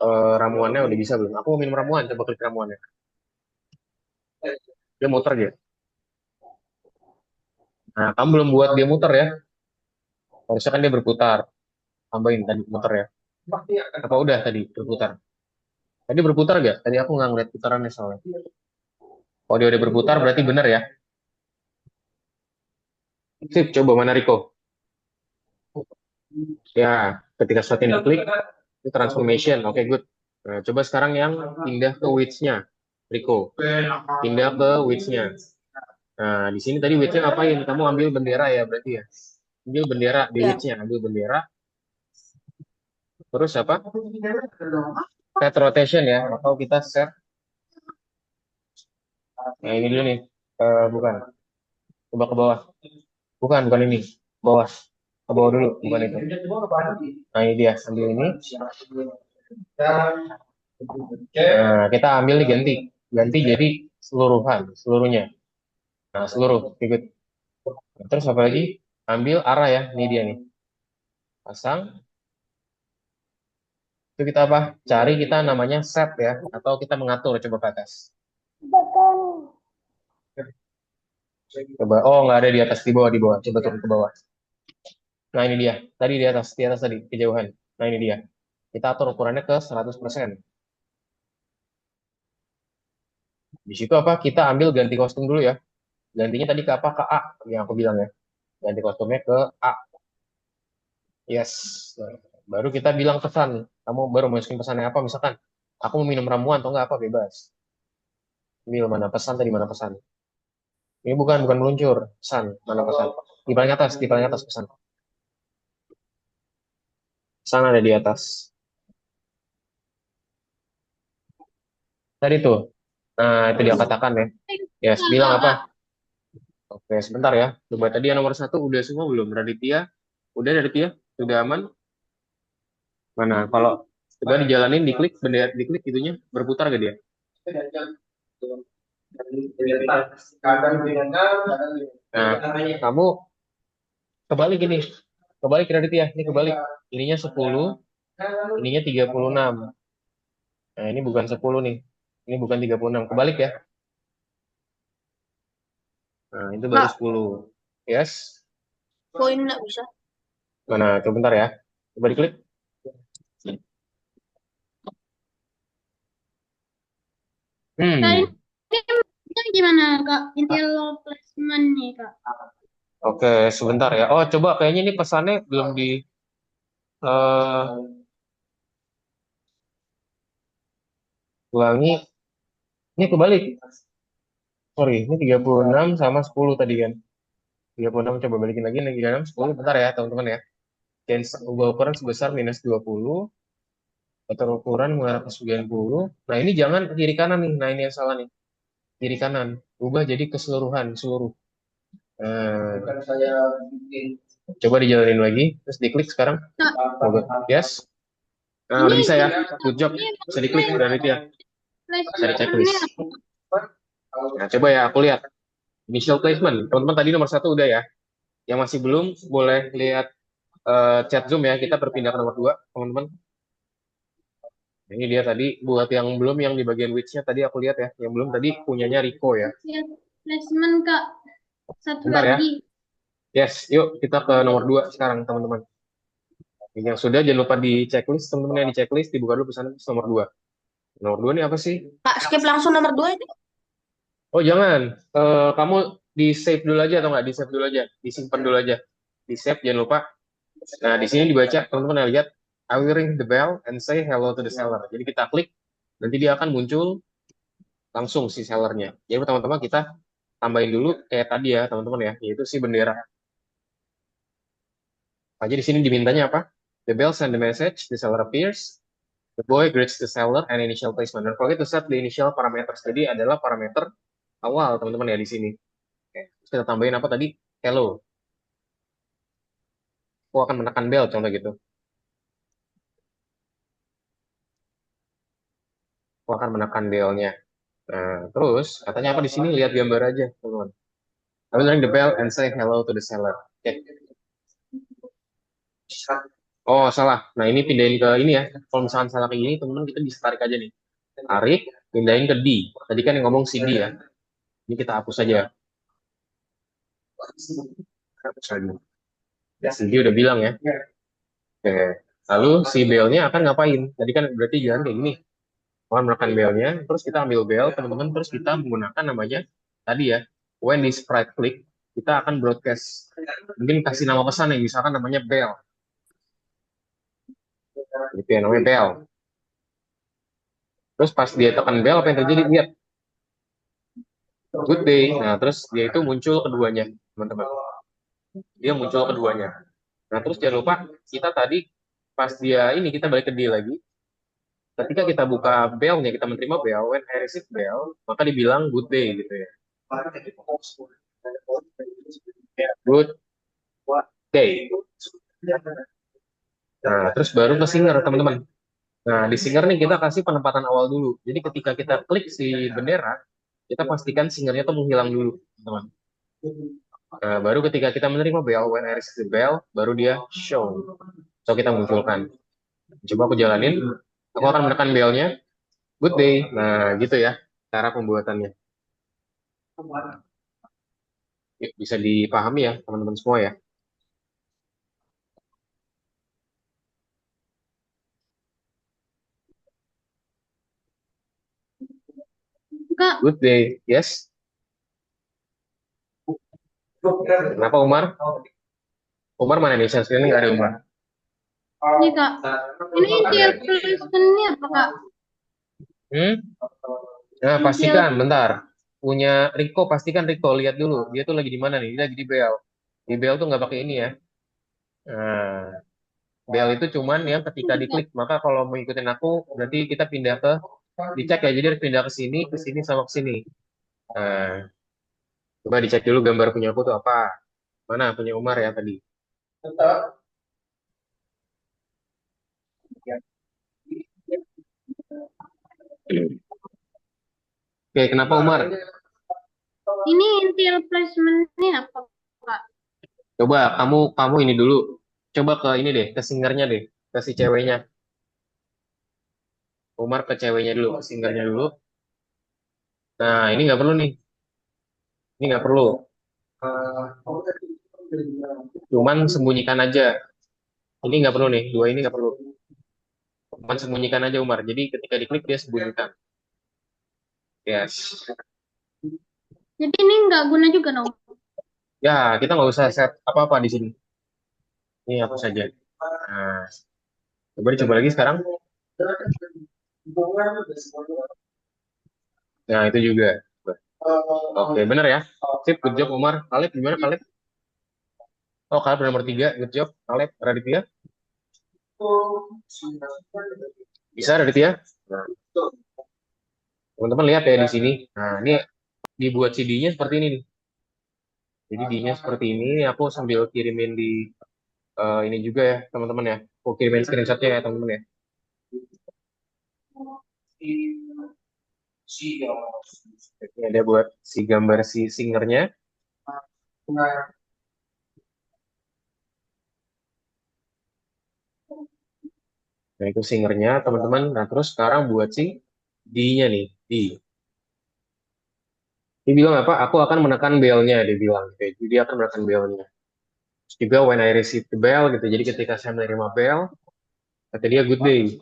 [SPEAKER 1] ramuannya udah bisa belum? Aku mau minum ramuan, coba klik ramuannya. Dia muter aja. Nah, kamu belum buat dia muter ya. Harusnya kan dia berputar. Tambahin tadi muter ya. Apa udah tadi berputar? Tadi berputar gak? Tadi aku nggak ngeliat putarannya soalnya. Kalau dia udah berputar berarti benar ya. Sip, coba mana Riko? Ya, ketika saat ini klik, itu transformation. Oke, good. Nah, coba sekarang yang pindah ke width-nya. Riko, pindah ke width-nya. Nah, di sini tadi width-nya ngapain? Kamu ambil bendera ya berarti ya? Ambil bendera di
[SPEAKER 3] Ya.
[SPEAKER 1] width-nya. Ambil bendera. Terus apa? Set rotation ya. Atau kita set. Nah, ini dulu nih. Bukan. Coba ke bawah. Bukan ini. Bawah. ke bawah dulu, bukan itu. Nah, ini dia, ambil ini. Nah, kita ambil nih ganti jadi seluruhnya. Nah, seluruh, ikut. Terus apa lagi? Ambil arah ya, ini dia nih. Pasang. Itu kita apa? Cari kita namanya set ya, atau kita mengatur, coba ke atas.
[SPEAKER 4] Bahkan
[SPEAKER 1] Coba, oh nggak ada di bawah, coba turun ke bawah. Nah ini dia, tadi di atas tadi, kejauhan. Nah ini dia, kita atur ukurannya ke 100%. Di situ apa? Kita ambil ganti kostum dulu ya. Gantinya tadi ke apa? Ke A, yang aku bilang ya. Ganti kostumnya ke A. Yes. Nah, baru kita bilang pesan. Kamu baru masukin pesannya apa? Misalkan, aku mau minum ramuan atau nggak apa? Bebas. Ambil mana pesan tadi, mana pesan. Ini bukan meluncur. Pesan, mana pesan. Di paling atas pesan. Pesan ada di atas. Tadi tuh. Nah, itu dia katakan ya. Yes, bilang apa? Oke, sebentar ya. Coba tadi yang nomor 1 udah semua belum? Raditya? Udah Raditya? Sudah aman? Mana? Kalau coba dijalanin, diklik, bendera diklik itunya, berputar gak dia? Nah, kamu kebalik ini. Kebalik Raditya, ini kebalik. Ininya 10, ininya 36. Nah, ini bukan 10 nih. Ini bukan 36. Kebalik ya. Nah, itu baru
[SPEAKER 3] Nggak,
[SPEAKER 1] 10. Yes.
[SPEAKER 3] poin nggak bisa.
[SPEAKER 1] Mana? Coba bentar ya. Coba diklik.
[SPEAKER 2] Kak,
[SPEAKER 1] Hmm.
[SPEAKER 2] ini gimana Kak? Intel placement nih Kak.
[SPEAKER 1] Oke, sebentar ya. Oh, coba kayaknya ini pesannya belum di eh ulangi. Ini kebalik. Sorry, ini 36 sama 10 tadi kan. 36 coba balikin lagi, ini 36, 10. Bentar ya, teman-teman ya. Change ubah ukuran sebesar minus 20. Atur ukuran mengarah ke 90. Nah, ini jangan ke kiri kanan nih. Nah, ini yang salah nih. Kiri kanan. Ubah jadi keseluruhan, seluruh. Nah, coba dijalanin lagi. Terus diklik sekarang.
[SPEAKER 2] Kak,
[SPEAKER 1] Coba. Yes. Nah,
[SPEAKER 2] ini
[SPEAKER 1] udah bisa ya.
[SPEAKER 2] gimana?
[SPEAKER 1] Good job.
[SPEAKER 2] Ini
[SPEAKER 1] Bisa diklik udah itu ya. Bisa di
[SPEAKER 2] placementnya
[SPEAKER 1] checklist. Nah, coba ya, aku lihat. Initial placement. Teman-teman tadi nomor 1 udah ya. Yang masih belum, boleh lihat chat Zoom ya. Kita berpindah ke nomor 2, teman-teman. Ini dia tadi, buat yang belum, yang di bagian which-nya tadi aku lihat ya. Yang belum tadi punyanya Rico ya.
[SPEAKER 2] placement Kak. Satu
[SPEAKER 1] Bentar ya.
[SPEAKER 2] lagi.
[SPEAKER 1] Yes, yuk kita ke nomor 2 sekarang, teman-teman. Yang sudah, jangan lupa di checklist, teman-teman yang di checklist, dibuka dulu pesan nomor 2. Nomor 2 ini apa sih?
[SPEAKER 3] Kak, skip langsung nomor 2 itu.
[SPEAKER 1] Oh, jangan. Kamu di save dulu aja atau nggak? Di save dulu aja. Disimpan dulu aja. Di save, jangan lupa. Nah, di sini dibaca, teman-teman lihat, I will ring the bell and say hello to the seller. Jadi kita klik, nanti dia akan muncul langsung si sellernya. Jadi teman-teman kita tambahin dulu kayak tadi ya, teman-teman ya, yaitu si bendera. Aja di sini dimintanya apa? The bell send the message, the seller appears, the boy greets the seller, and initial placement. Dan kalau itu set the initial parameters. Jadi adalah parameter awal, teman-teman ya di sini. Oke. Terus kita tambahin apa tadi? Hello. Aku akan menekan bell, contoh gitu. Aku akan menekan bell-nya. Nah, terus katanya apa di sini? Lihat gambar aja, teman-teman. I will ring the bell and say hello to the seller. Oke. Oh, salah. Nah, ini pindahin ke ini ya. Kalau misalkan salah kayak gini, teman-teman kita bisa tarik aja nih. Tarik, pindahin ke D. Tadi kan yang ngomong si D ya. Ini kita hapus aja. Hapus aja. Ya, si D udah bilang ya. Oke. Lalu si bell-nya akan ngapain? Tadi kan berarti jalan kayak gini. Akan menekan bell-nya, terus kita ambil bell, teman-teman, terus kita menggunakan namanya tadi ya. When this right click, kita akan broadcast. Mungkin kasih nama pesan yang misalkan namanya bell. Gitu ya, namanya bell. Terus pas dia tekan bell, apa yang terjadi? Lihat, good day. Nah, terus dia itu muncul keduanya, teman-teman. Dia muncul keduanya. Nah, terus jangan lupa, kita tadi, pas dia ini, kita balik ke dia lagi. Ketika kita buka bell-nya, kita menerima bell, when I receive bell, maka dibilang good day, gitu ya. Good day. Nah, terus baru ke Singer, teman-teman. Nah, di Singer nih kita kasih penempatan awal dulu. Jadi ketika kita klik si bendera, kita pastikan Singernya tuh menghilang dulu, teman. Nah, baru ketika kita menerima bell, when I receive the bell, baru dia show. So, kita munculkan. Coba aku jalanin. Aku akan menekan bellnya. Good day. Nah, gitu ya cara pembuatannya. Yuk, bisa dipahami ya, teman-teman semua ya.
[SPEAKER 2] Kak,
[SPEAKER 1] Good day. Yes. Kenapa Umar? Umar mana nih? Share screen nggak ada Umar.
[SPEAKER 2] ini Kak. Ini initial placement-nya apa Kak?
[SPEAKER 1] Hmm? Nah,
[SPEAKER 2] Initial
[SPEAKER 1] pastikan, bentar. Punya Rico, pastikan Rico lihat dulu. Dia tuh lagi di mana nih? Dia lagi di Bell. Di Bell tuh nggak pakai ini ya. Nah, Bell itu cuman yang ketika diklik. Maka kalau mau ikutin aku, berarti kita pindah ke dicek ya. Jadi harus pindah ke sini sama ke sini. Nah, coba dicek dulu gambar punya aku tuh apa. Mana punya Umar ya tadi. Oke, kenapa Umar?
[SPEAKER 2] ini initial placement-nya apa Kak?
[SPEAKER 1] Coba kamu ini dulu. Coba ke ini deh, ke singernya deh, ke si ceweknya. Umar ke ceweknya dulu, ke singernya dulu. Nah, ini nggak perlu nih. Ini nggak perlu. Cuman sembunyikan aja. Ini nggak perlu nih. Dua ini nggak perlu. Cuman sembunyikan aja Umar. Jadi ketika diklik dia sembunyikan. Yes.
[SPEAKER 2] Jadi ini nggak guna juga dong.
[SPEAKER 1] Ya, kita nggak usah set apa-apa di sini. Ini hapus saja. Nah, coba dicoba lagi sekarang. Nah, itu juga. Oke, bener ya. Sip, good job Umar. Kaleb gimana Kaleb? Oh, Kaleb udah nomor 3. Good job. Kaleb, Raditya. Bisa Raditya? Nah, teman-teman lihat ya di sini. Nah, ini dibuat CD-nya seperti ini nih. Jadi D-nya seperti ini. Aku sambil kirimin di ini juga ya, teman-teman ya. Aku kirimin screenshotnya ya, teman-teman ya. Ini ada buat si gambar si singernya. Nah, itu singernya, teman-teman. Nah, terus sekarang buat si D-nya nih. D. Dia bilang apa? Aku akan menekan bell-nya, dia bilang. Oke, jadi dia akan menekan bell-nya. Terus juga when I receive the bell gitu. Jadi ketika saya menerima bell, kata dia good day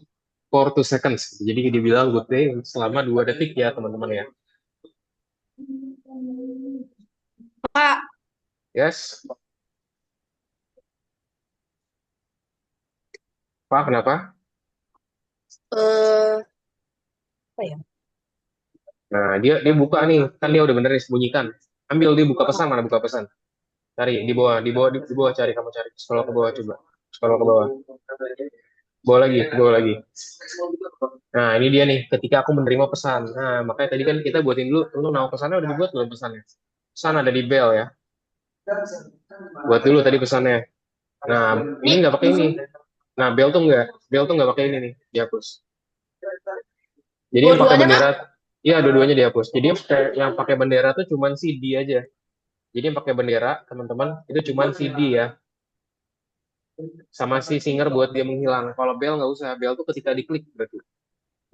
[SPEAKER 1] for 2 seconds. Jadi dia bilang good day selama 2 detik ya, teman-teman ya.
[SPEAKER 3] Kak,
[SPEAKER 1] Yes. Pak, kenapa?
[SPEAKER 3] eh apa ya?
[SPEAKER 1] Nah, dia buka nih. Kan dia udah bener nih sembunyikan. Ambil dia buka pesan, mana buka pesan? Cari di bawah cari kamu cari. Scroll ke bawah coba. Scroll ke bawah. Bawah lagi, ke bawah lagi. Nah, ini dia nih ketika aku menerima pesan. Nah, makanya tadi kan kita buatin dulu. Lu nama pesannya udah dibuat belum pesannya? Pesan ada di bell ya. Buat dulu tadi pesannya. Nah, ini
[SPEAKER 3] Nih,
[SPEAKER 1] nggak pakai ini. Nah, bell tuh nggak. Bell tuh nggak pakai ini nih. Dihapus. Jadi yang pakai
[SPEAKER 3] dua-duanya Kak.
[SPEAKER 1] bendera, iya dua-duanya dihapus. Jadi yang pakai bendera tuh cuman CD aja. Jadi yang pakai bendera, teman-teman, itu cuman CD ya. Sama si singer buat dia menghilang. Kalau bell nggak usah. Bell tuh ketika diklik berarti.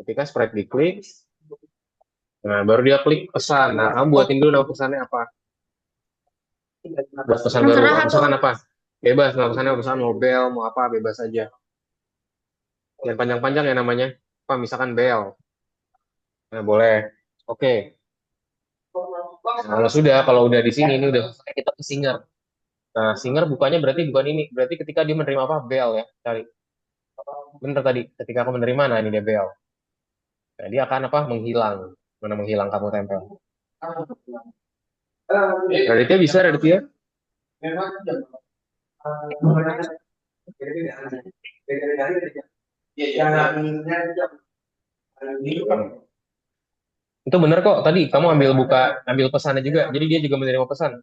[SPEAKER 1] Ketika sprite diklik, nah baru dia klik pesan. Nah, kamu buatin dulu nama pesannya apa? Buat pesan baru.
[SPEAKER 3] Terserah tuh.
[SPEAKER 1] Pesan apa? Bebas. Nama pesannya pesan mau bell, mau apa, bebas aja. Yang panjang-panjang ya namanya. Apa, misalkan bell. Nah, boleh. Oke. Nah, kalau udah di sini, ini udah kita ke singer. Nah, singer bukannya berarti bukan ini. Berarti ketika dia menerima apa? Bell ya. Cari. Bener tadi. Ketika aku menerima, nah ini dia bell. Nah, dia akan apa? Menghilang. Mana menghilang kamu tempel. Raditya bisa, Raditya? Itu bener kok. Tadi kamu ambil pesannya juga. Jadi dia juga menerima pesan.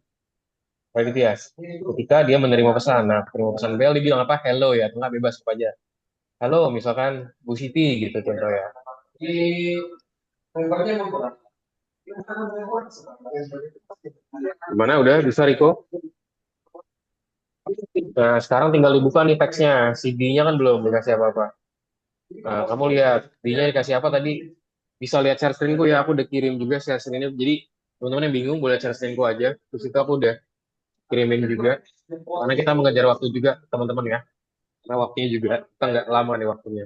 [SPEAKER 1] Raditya. Ketika dia menerima pesan. Nah, menerima pesan bel dia bilang apa? Hello ya, atau nggak bebas apa aja. Halo, misalkan Bu Siti gitu contoh ya. Gimana udah bisa Riko? Nah, sekarang tinggal dibuka nih teksnya. CD-nya kan belum dikasih apa-apa. Nah, kamu lihat CD-nya dikasih apa tadi? Bisa lihat share screen-ku ya. Aku udah kirim juga share screen-nya. Jadi teman-teman yang bingung boleh share screen-ku aja. Terus itu aku udah kirimin juga. Karena kita mengejar waktu juga teman-teman ya. Nah, waktunya juga kita nggak lama nih waktunya.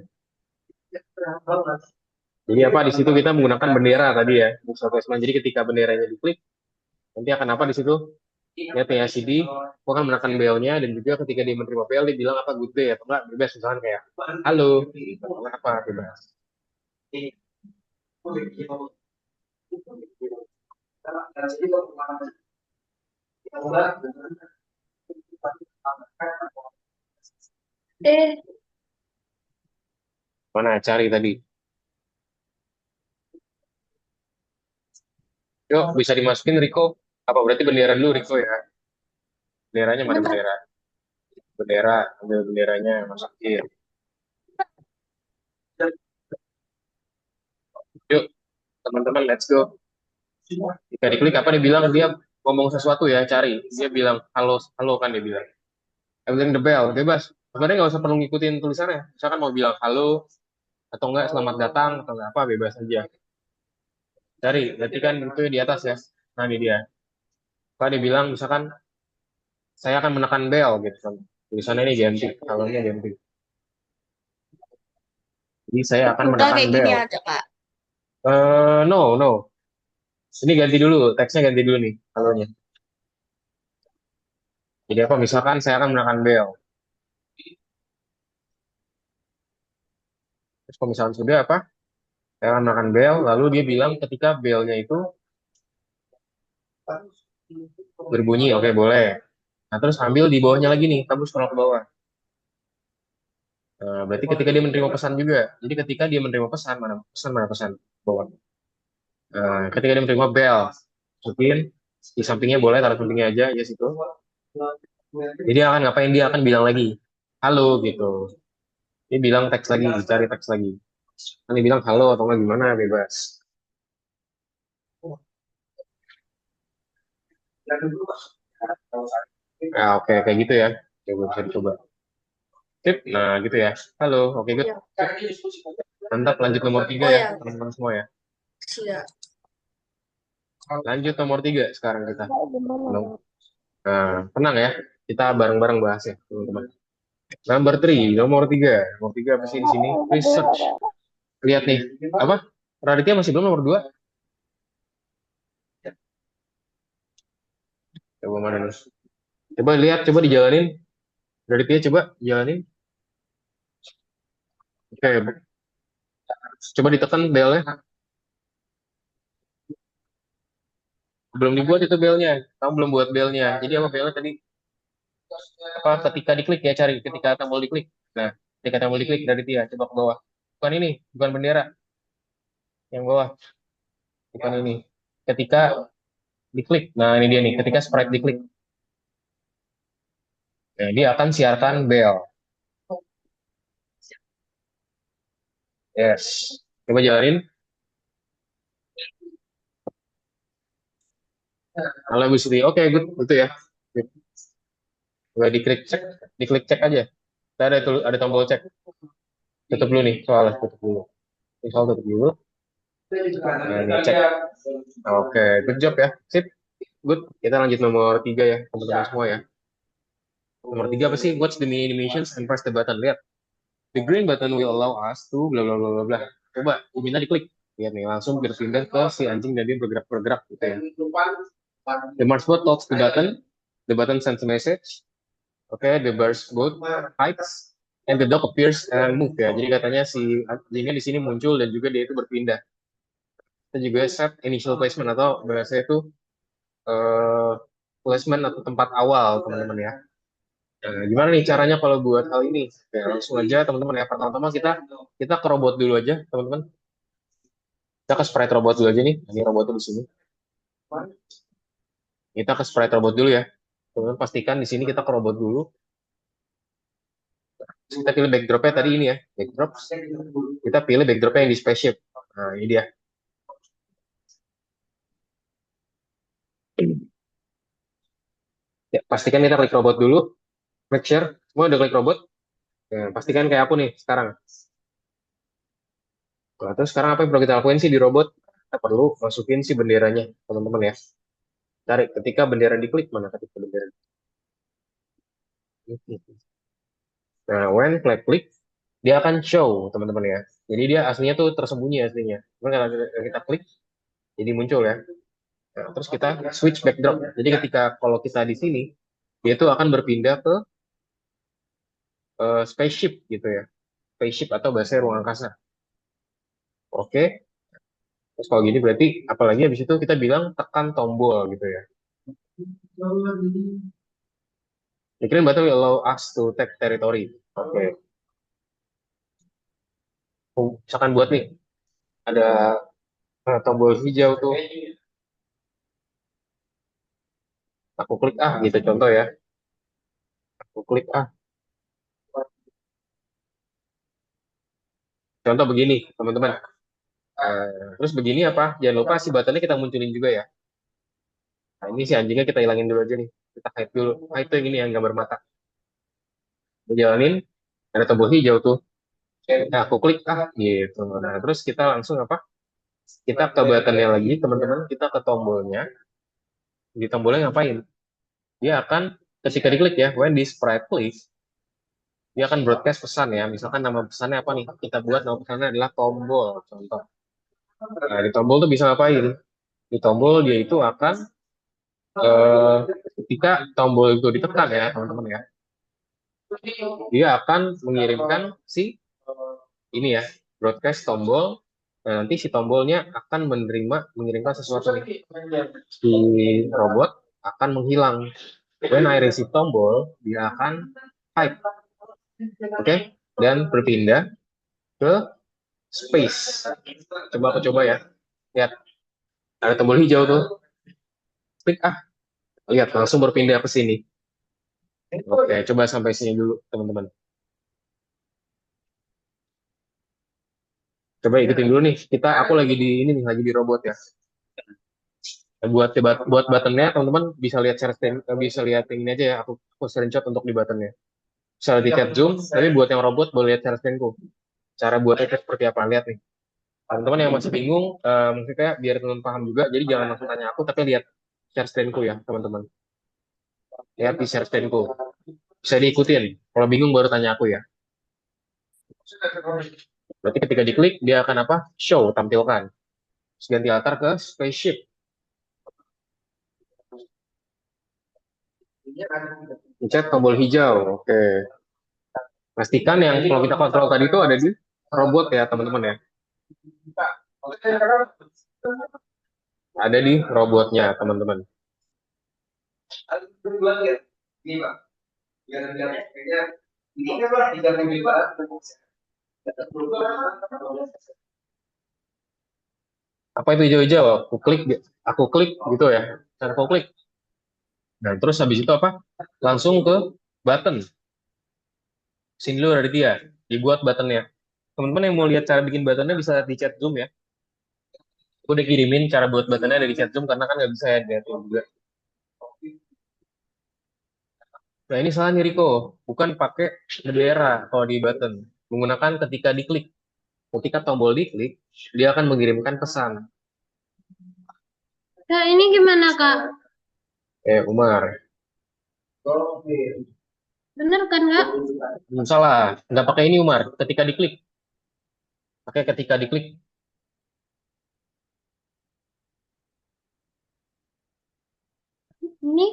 [SPEAKER 1] Jadi apa di situ kita menggunakan bendera tadi ya. Musa placement. Jadi ketika benderanya diklik, nanti akan apa di situ? Ya TLCD, aku akan menekan bell-nya dan juga ketika dia menerima bell dia bilang apa good day atau enggak bebas misalkan kayak halo gitu apa bebas.
[SPEAKER 3] Eh,
[SPEAKER 1] Mana cari tadi? Yuk bisa dimasukin Riko. Apa berarti bendera dulu Riko ya? Benderanya mana
[SPEAKER 3] bentar.
[SPEAKER 1] bendera? Bendera, ambil benderanya masukin. Yuk teman-teman let's go. Jika diklik apa dia bilang dia ngomong sesuatu ya cari. Dia bilang halo halo kan dia bilang. Everything the bell bebas. Sebenarnya nggak usah perlu ngikutin tulisannya. Misalkan mau bilang halo atau enggak selamat datang atau enggak apa bebas aja. Cari, berarti kan itu di atas ya. Nah, ini dia. Pak dia bilang misalkan saya akan menekan bel gitu kan. Tulisannya ini ganti, kalonnya ganti. Jadi saya akan
[SPEAKER 3] Udah
[SPEAKER 1] menekan
[SPEAKER 3] kayak gini
[SPEAKER 1] bel.
[SPEAKER 3] aja, Kak.
[SPEAKER 1] No, no. Ini ganti dulu, teksnya ganti dulu nih kalonnya. Jadi apa? Misalkan saya akan menekan bel. Terus kalau misalkan sudah apa? Saya akan menekan bel, lalu dia bilang ketika belnya itu berbunyi, oke boleh. Nah, terus ambil di bawahnya lagi nih, kamu scroll ke bawah. Nah, berarti ketika dia menerima pesan juga. Jadi ketika dia menerima pesan, mana pesan? Bawah. Ketika dia menerima bell, masukin di sampingnya boleh taruh sampingnya aja, ya situ. Jadi dia akan ngapain? Dia akan bilang lagi, halo gitu. Dia bilang teks lagi, cari teks lagi. Kan dia bilang halo atau enggak gimana, bebas. Nah, oke, kayak gitu ya. Coba bisa dicoba. Sip, nah gitu ya. Halo, oke good.
[SPEAKER 3] Ya.
[SPEAKER 1] Mantap, lanjut nomor 3
[SPEAKER 3] Oh
[SPEAKER 1] ya,
[SPEAKER 3] ya,
[SPEAKER 1] teman-teman semua ya.
[SPEAKER 3] siap.
[SPEAKER 1] Lanjut nomor 3 sekarang kita.
[SPEAKER 4] Kak, gimana?
[SPEAKER 1] Nah, tenang ya. Kita bareng-bareng bahas ya, teman-teman. Nomor 3 apa sih di
[SPEAKER 4] Kak,
[SPEAKER 1] sini?
[SPEAKER 4] bendera,
[SPEAKER 1] Research.
[SPEAKER 4] Kak.
[SPEAKER 1] Lihat nih. Apa? Raditya masih belum nomor 2? Coba mana nih? Coba lihat, coba dijalanin. Raditya coba jalanin. Oke, coba ditekan belnya. Belum dibuat itu belnya. Kamu belum buat belnya. Jadi apa belnya tadi? Apa ketika diklik ya cari ketika tombol diklik. Nah, ketika tombol diklik Raditya coba ke bawah. Bukan ini, bukan bendera. Yang bawah, bukan ini. Ketika diklik. Nah, ini dia nih. Ketika sprite diklik. Nah, dia akan siarkan bel. Yes. Coba jalanin. Kalau Bu Siti, oke, good, itu ya. Good. Coba diklik cek aja. Kita ada tombol cek. Tutup dulu nih, soalnya tutup dulu. Ini soal tutup dulu. Nah, ini cek. Oke, good job ya. Sip, good. Kita lanjut nomor 3 ya, teman-teman semua ya. Nomor 3 apa sih? Watch the mini animations and press the button. Lihat. The green button will allow us to bla bla bla bla bla. Coba, diminta diklik. Lihat nih, langsung berpindah ke si anjing dan dia bergerak-bergerak gitu ya. The Mars bot talks the button sends a message. Oke, the burst boat hikes, and the dog appears and move ya. Jadi katanya si anjingnya di sini muncul dan juga dia itu berpindah. Kita juga set initial placement atau bahasa itu eh, placement atau tempat awal teman-teman ya. Nah, gimana nih caranya kalau buat hal ini? Oke, langsung aja teman-teman ya. Pertama-tama kita ke robot dulu aja teman-teman. Kita ke sprite robot dulu aja nih. Ini robotnya di sini. Kita ke sprite robot dulu ya. Teman-teman pastikan di sini kita ke robot dulu. Kita pilih backdropnya tadi ini ya, backdrop. Kita pilih backdropnya yang di spaceship. Nah, ini dia. Ya, pastikan kita klik robot dulu. Make sure semua udah klik robot. Ya, pastikan kayak aku nih sekarang. Nah, terus sekarang apa yang perlu kita lakuin sih di robot? Kita perlu masukin si benderanya, teman-teman ya. Cari ketika bendera diklik, mana ketika bendera. Nah, when flag klik, dia akan show, teman-teman ya. Jadi dia aslinya tuh tersembunyi aslinya. Cuman kalau kita klik, jadi muncul ya. Nah, terus kita switch backdrop. Jadi ketika kalau kita di sini, dia tuh akan berpindah ke spaceship gitu ya. Spaceship atau bahasa ruang angkasa. Oke. Terus kalau gini berarti apalagi habis itu kita bilang tekan tombol gitu ya. Decline button will allow us to take territory. Oke. Misalkan buat nih, ada tombol hijau tuh. Aku klik gitu contoh ya. Aku klik Contoh begini, teman-teman. Terus begini apa? Jangan lupa si buttonnya kita munculin juga ya. Nah, ini si anjingnya kita hilangin dulu aja nih. Kita hide dulu. Nah, itu yang ini yang gambar mata. Jalanin, ada tombol hijau tuh. Nah, aku klik gitu. Nah, terus kita langsung apa? Kita ke buttonnya lagi, teman-teman. Kita ke tombolnya. Di tombolnya ngapain? Dia akan ketika diklik ya, when this sprite click, dia akan broadcast pesan ya. Misalkan nama pesannya apa nih? Kita buat nama pesannya adalah tombol, contoh. Nah, di tombol tuh bisa ngapain? Di tombol dia itu akan eh, ketika tombol itu ditekan ya, teman-teman ya, dia akan mengirimkan si ini ya, broadcast tombol. Nah, nanti si tombolnya akan mengirimkan sesuatu nih. Si robot akan menghilang. When I receive tombol, dia akan hide. Oke, dan berpindah ke space. Coba aku coba ya. Lihat, ada tombol hijau tuh. Klik lihat langsung berpindah ke sini. Oke, coba sampai sini dulu, teman-teman. Coba ikutin dulu nih. Aku lagi di ini nih, lagi di robot ya. Buat buttonnya, teman-teman bisa lihat share screen, bisa lihat yang ini aja ya. Aku screenshot untuk di buttonnya. Bisa di chat Zoom, tapi buat yang robot boleh lihat share screenku. Cara buatnya itu seperti apa? Lihat nih. Teman-teman yang masih bingung, maksudnya biar teman-teman paham juga, jadi jangan langsung tanya aku, tapi lihat share screenku ya, teman-teman. Lihat di share screenku. Bisa diikutin. Kalau bingung baru tanya aku ya. Berarti ketika diklik, dia akan apa? Show, tampilkan. Terus ganti latar ke spaceship. Pencet tombol hijau. Oke. Pastikan yang kalau kita kontrol tadi itu ada di robot ya, teman-teman ya. Ada di robotnya, teman-teman. Apa itu hijau-hijau? Aku klik gitu ya. Cara aku klik. Nah, terus habis itu apa? Langsung ke button. Sini dulu ada dia. Dibuat buttonnya. Teman-teman yang mau lihat cara bikin buttonnya bisa di chat Zoom ya. Aku udah kirimin cara buat buttonnya ada di chat Zoom karena kan nggak bisa ya lihat juga. Nah, ini salah nih Riko. Bukan pakai bendera kalau di button. Menggunakan ketika diklik. Ketika tombol diklik, dia akan mengirimkan pesan.
[SPEAKER 2] Kak, ini gimana, Kak?
[SPEAKER 1] Umar.
[SPEAKER 2] Bener kan, Kak?
[SPEAKER 1] Salah. Nggak pakai ini Umar. Ketika diklik. Pakai ketika diklik.
[SPEAKER 2] Ini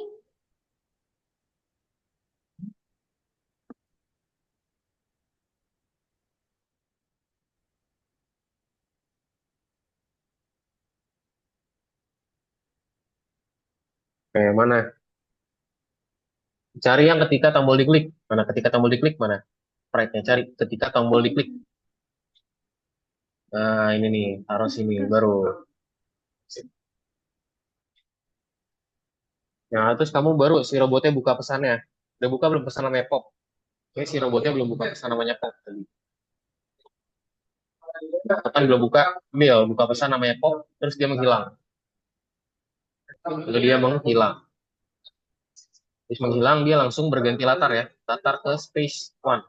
[SPEAKER 1] Kayak mana? Cari yang ketika tombol diklik. Mana ketika tombol diklik mana? Sprite-nya cari ketika tombol diklik. Nah, ini nih, taruh sini baru. Nah, terus kamu baru si robotnya buka pesannya. Udah buka belum pesan namanya Pop? Oke, si robotnya belum buka pesan namanya Pop tadi. Kan belum buka mail, buka pesan namanya Pop, terus dia menghilang. Lalu dia menghilang. Terus menghilang, dia langsung berganti latar ya. Latar ke Space One.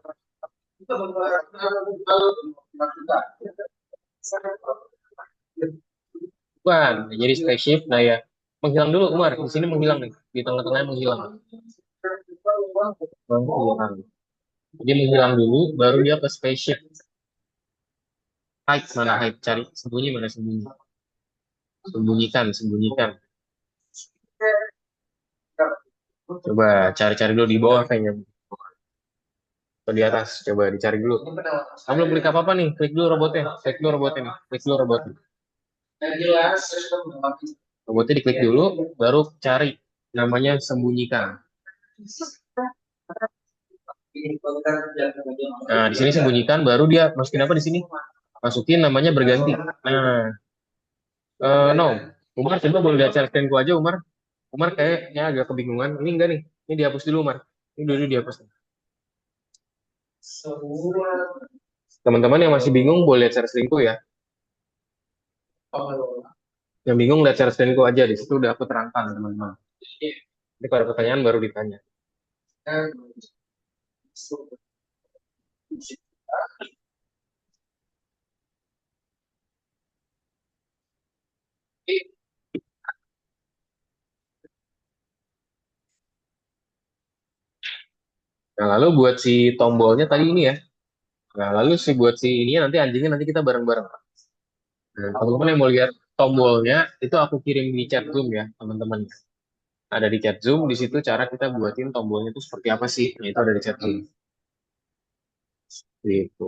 [SPEAKER 1] Bukan, jadi spaceship. Nah ya, menghilang dulu Umar. Di sini menghilang nih. Di tengah-tengahnya menghilang. Menghilang. Dia menghilang dulu, baru dia ke spaceship. Hide mana hide? Cari sembunyi mana sembunyi? Sembunyikan, sembunyikan. Coba cari-cari dulu di bawah kayaknya. Atau di atas. Coba dicari dulu. Kamu belum klik apa-apa nih. Klik dulu robotnya. Klik dulu robotnya nih. Klik dulu robotnya. Robotnya diklik dulu, baru cari. Namanya sembunyikan. Nah, di sini sembunyikan, baru dia masukin apa di sini? Masukin namanya berganti. Nah, no. Umar, coba boleh lihat share screen aja, Umar. Umar kayaknya agak kebingungan. Ini enggak nih. Ini dihapus dulu, Umar. Ini dulu dihapus. Teman-teman yang masih bingung boleh lihat share screen ya. Yang bingung lihat share screen aja. Di situ udah aku terangkan, teman-teman. Jadi kalau ada pertanyaan baru ditanya. Nah, lalu buat si tombolnya tadi ini ya. Nah, lalu si buat si ini nanti anjingnya nanti kita bareng-bareng. Nah, teman-teman yang mau lihat tombolnya itu aku kirim di chat Zoom ya, teman-teman. Ada di chat Zoom, di situ cara kita buatin tombolnya itu seperti apa sih? Nah, itu ada di chat Zoom. Gitu.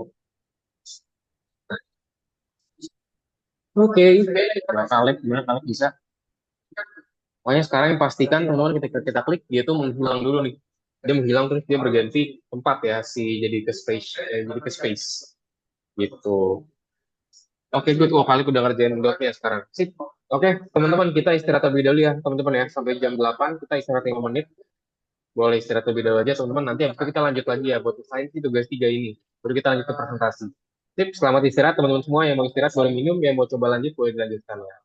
[SPEAKER 1] Oke, Nah, Kaleb, gimana Kaleb bisa? Pokoknya sekarang yang pastikan teman-teman kita klik, dia tuh menghilang dulu nih. Dia menghilang terus dia berganti tempat ya, si jadi ke space. Gitu. Oke, good. Oh, kali udah ngerjain dotnya sekarang. Sip. Oke, teman-teman, kita istirahat lebih dahulu ya, teman-teman ya. Sampai jam 8, kita istirahat 5 menit. Boleh istirahat lebih dahulu aja, teman-teman. Nanti habis itu kita lanjut lagi ya, buat selesai tugas 3 ini. Baru kita lanjut ke presentasi. Sip, selamat istirahat, teman-teman semua. Yang mau istirahat, boleh minum. Yang mau coba lanjut, boleh dilanjutkan ya.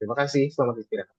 [SPEAKER 1] Terima kasih, selamat istirahat.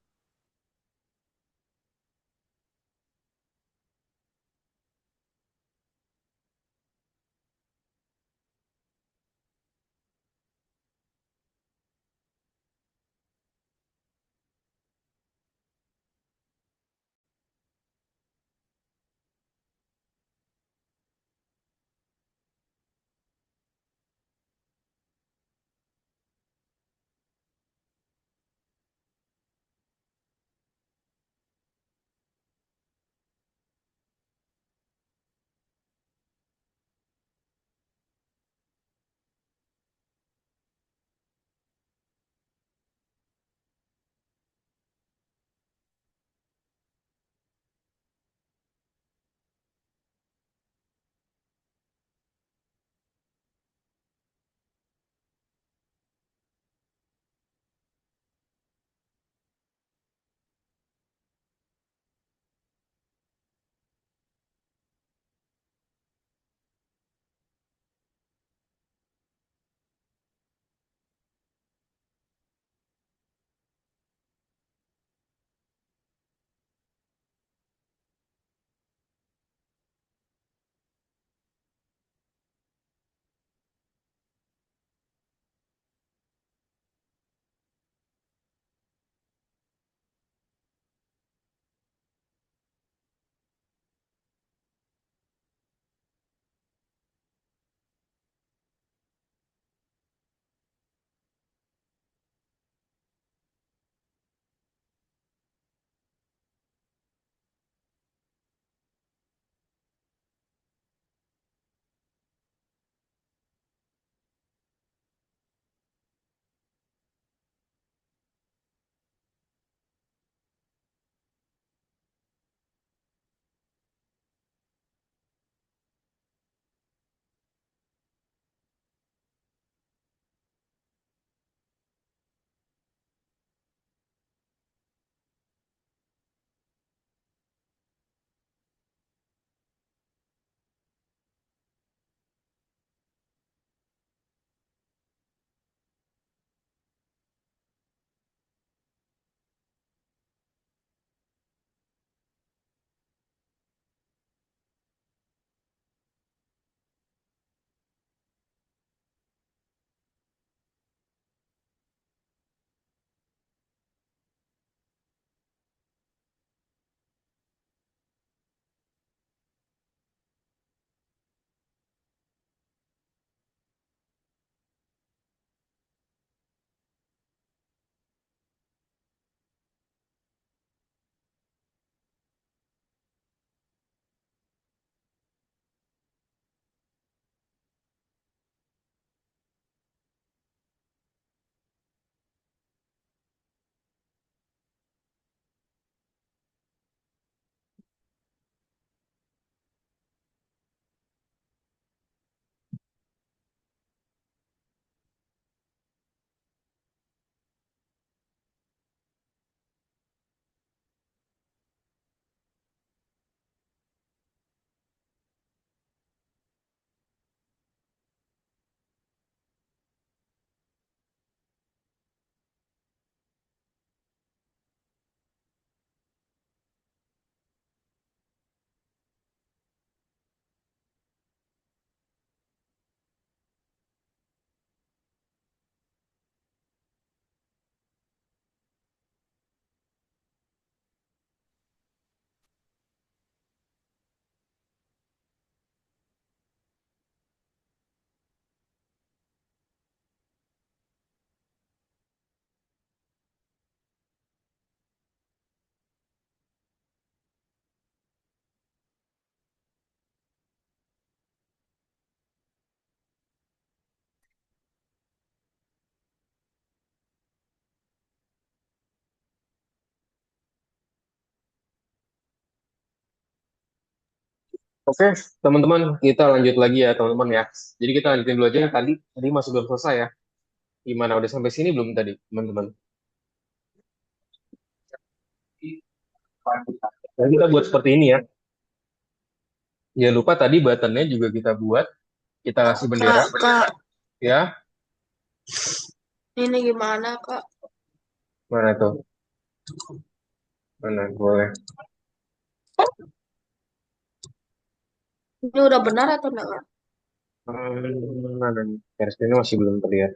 [SPEAKER 1] Oke, teman-teman, kita lanjut lagi ya, teman-teman ya. Jadi kita lanjutin dulu aja yang tadi. Tadi masih belum selesai ya. Gimana, udah sampai sini belum tadi, teman-teman? Nah, kita buat seperti ini ya. Jangan lupa tadi buttonnya juga kita buat. Kita kasih bendera,
[SPEAKER 3] Kak,
[SPEAKER 1] ya.
[SPEAKER 3] ini gimana, Kak?
[SPEAKER 1] Mana tuh? Mana, boleh.
[SPEAKER 3] Ini udah benar atau enggak, Kak?
[SPEAKER 1] Mana nih? Garis ini masih belum terlihat.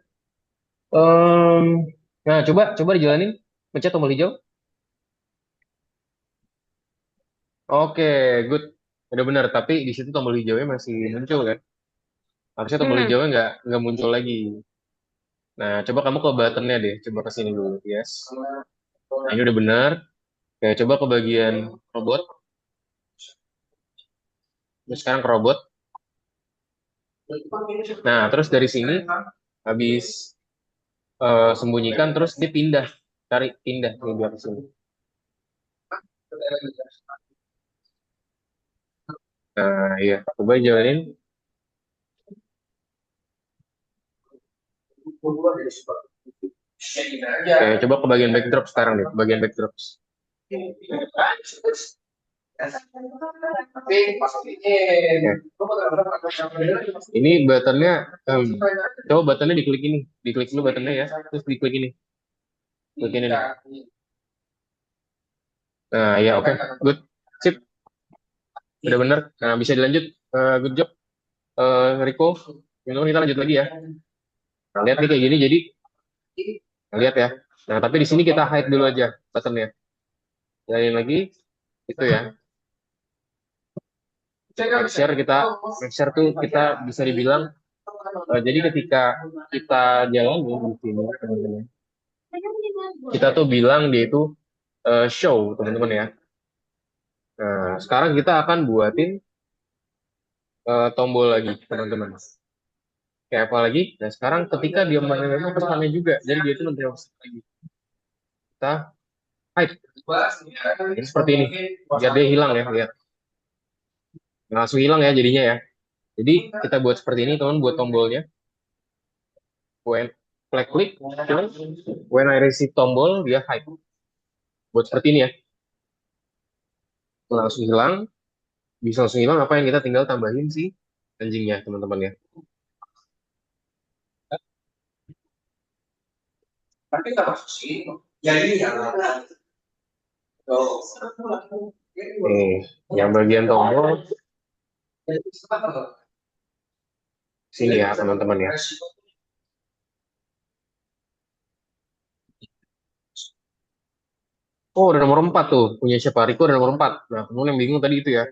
[SPEAKER 1] Em, nah, coba dijalanin. Pencet tombol hijau. Oke, good. Udah benar, tapi di situ tombol hijaunya masih muncul kan? Harusnya tombol
[SPEAKER 3] Hmm.
[SPEAKER 1] hijaunya nggak muncul lagi. Nah, coba kamu ke buttonnya deh. Coba ke sini dulu. Yes. Nah, ini udah benar. Oke, coba ke bagian robot. Terus sekarang ke robot. Nah, terus dari sini, habis sembunyikan, terus dia pindah. Cari pindah nih biar ke sini. Nah, iya. Coba jalanin. Oke, coba ke bagian backdrop sekarang nih. Bagian backdrop. Ini buttonnya, coba buttonnya diklik ini, diklik dulu buttonnya ya, terus diklik ini, klik ini. Nah ya oke, good, sip, udah bener. Nah bisa dilanjut. Good job, Rico. Teman-teman kita lanjut lagi ya. Nah, lihat nih kayak gini, jadi lihat ya. Nah tapi di sini kita hide dulu aja buttonnya. Jalanin lagi, itu ya. Make share tuh kita bisa dibilang. Jadi ketika kita jalan di sini, teman-teman, kita tuh bilang dia itu show, teman-teman ya. Nah, sekarang kita akan buatin tombol lagi, teman-teman. Kayak apa lagi? Nah, sekarang ketika dia menerima pesannya juga, jadi dia itu menerima pesan lagi. Kita hide. Jadi seperti ini, biar dia hilang ya, lihat. Nah, langsung hilang ya jadinya ya. Jadi kita buat seperti ini, teman, buat tombolnya. When flag click, when I receive tombol, dia hide. Buat seperti ini ya. Langsung hilang, bisa langsung hilang apa yang kita tinggal tambahin sih anjingnya, teman-teman ya. Nih, yang bagian tombol sini ya, teman-teman ya. Oh, udah nomor 4 tuh. Punya siapa? Riko udah nomor 4. Nah, kamu yang bingung tadi itu ya.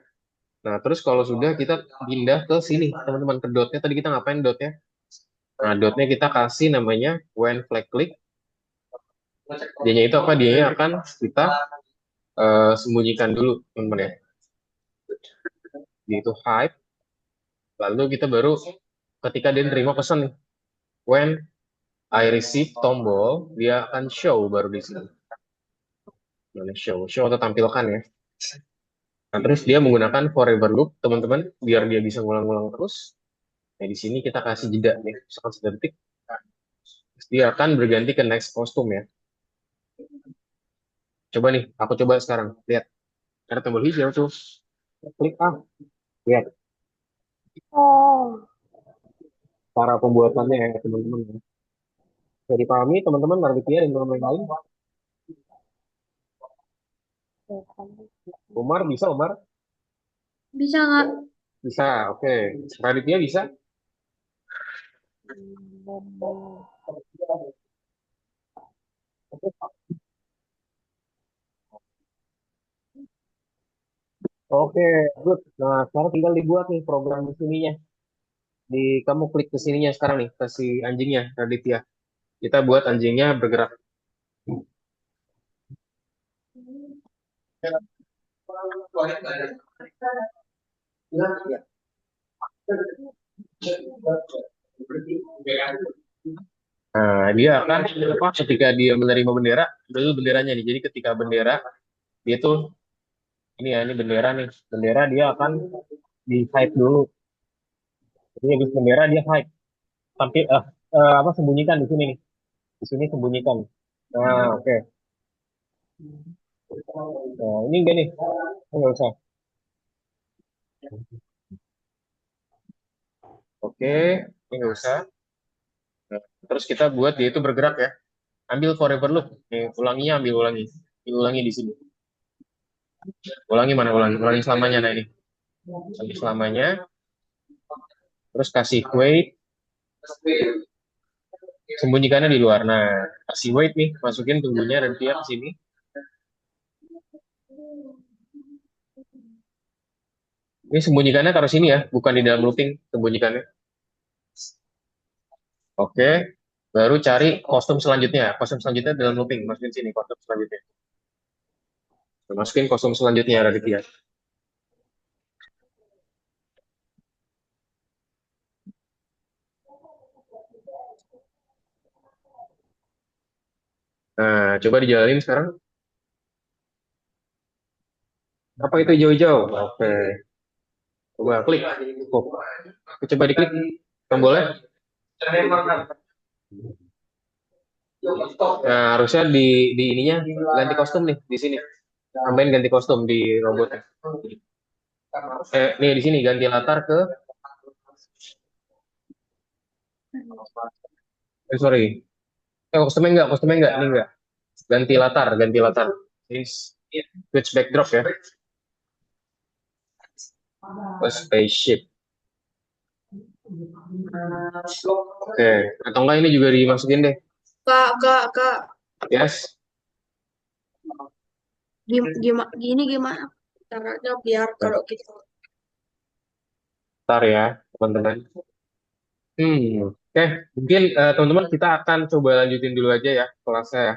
[SPEAKER 1] Nah, terus kalau sudah kita pindah ke sini, teman-teman, ke dotnya. Tadi kita ngapain dotnya? Nah, dotnya kita kasih namanya when flag click. Dia-nya itu apa? Dia akan kita sembunyikan dulu, teman-teman ya. Dia itu hide. Lalu kita baru ketika dia nerima pesan nih. When I receive tombol, dia akan show baru di sini. Mana show? Show atau tampilkan ya. Nah, terus dia menggunakan forever loop, teman-teman, biar dia bisa ngulang-ngulang terus. Nah, di sini kita kasih jeda nih, misalkan 1 detik. Terus dia akan berganti ke next kostum ya. Coba nih, aku coba sekarang. Lihat, ada tombol hijau tuh. Klik ah, lihat
[SPEAKER 4] Oh,
[SPEAKER 1] cara pembuatannya ya, teman-teman. Jadi dipahami, teman-teman, Raditya dan teman-teman yang lain. Umar bisa, Umar?
[SPEAKER 2] Bisa nggak?
[SPEAKER 1] Bisa, oke. Raditya bisa? Oke, good. Nah, sekarang tinggal dibuat nih program di sininya. Kamu klik ke sininya sekarang nih, ke si anjingnya, Raditya. Kita buat anjingnya bergerak. Nah, dia akan apa? Ketika dia menerima bendera, dulu benderanya nih. Jadi ketika bendera, dia tuh ini ya, ini bendera nih. Bendera dia akan di hide dulu. Jadi habis bendera dia hide. Tampil, apa, sembunyikan di sini nih. Di sini sembunyikan. Nah, oke. Nah, ini enggak nih? Enggak usah. Oke, ini enggak usah. Nah, terus kita buat dia itu bergerak ya. Ambil forever loop. Nih, ulanginya ambil ulangi. Ulangi di sini. Ulangi mana ulangi? Ulangi selamanya nah ini. Ambil selamanya. Terus kasih wait. Sembunyikannya di luar. Nah, kasih wait nih. Masukin tunggunya dan dia ke sini. Ini sembunyikannya taruh sini ya. Bukan di dalam looping. Sembunyikannya. Oke. Baru cari kostum selanjutnya. Kostum selanjutnya dalam looping. Masukin sini kostum selanjutnya. Masukin kostum selanjutnya Raditya. Nah, coba dijalanin sekarang. Apa itu hijau-hijau? Oke. Coba klik. Oh. Coba diklik tombolnya. Nah, harusnya di ininya ganti kostum nih di sini. Tambahin ganti kostum di robotnya. Nih di sini ganti latar ke sorry. Kostumnya enggak, ini enggak. Ganti latar, ganti latar. Ini switch backdrop ya. Spaceship. Oke, atau enggak ini juga dimasukin deh.
[SPEAKER 3] Kak.
[SPEAKER 1] Yes.
[SPEAKER 3] Gimana caranya biar kalau kita
[SPEAKER 1] Ntar ya, teman-teman. Oke. Mungkin teman-teman kita akan coba lanjutin dulu aja ya kelasnya ya.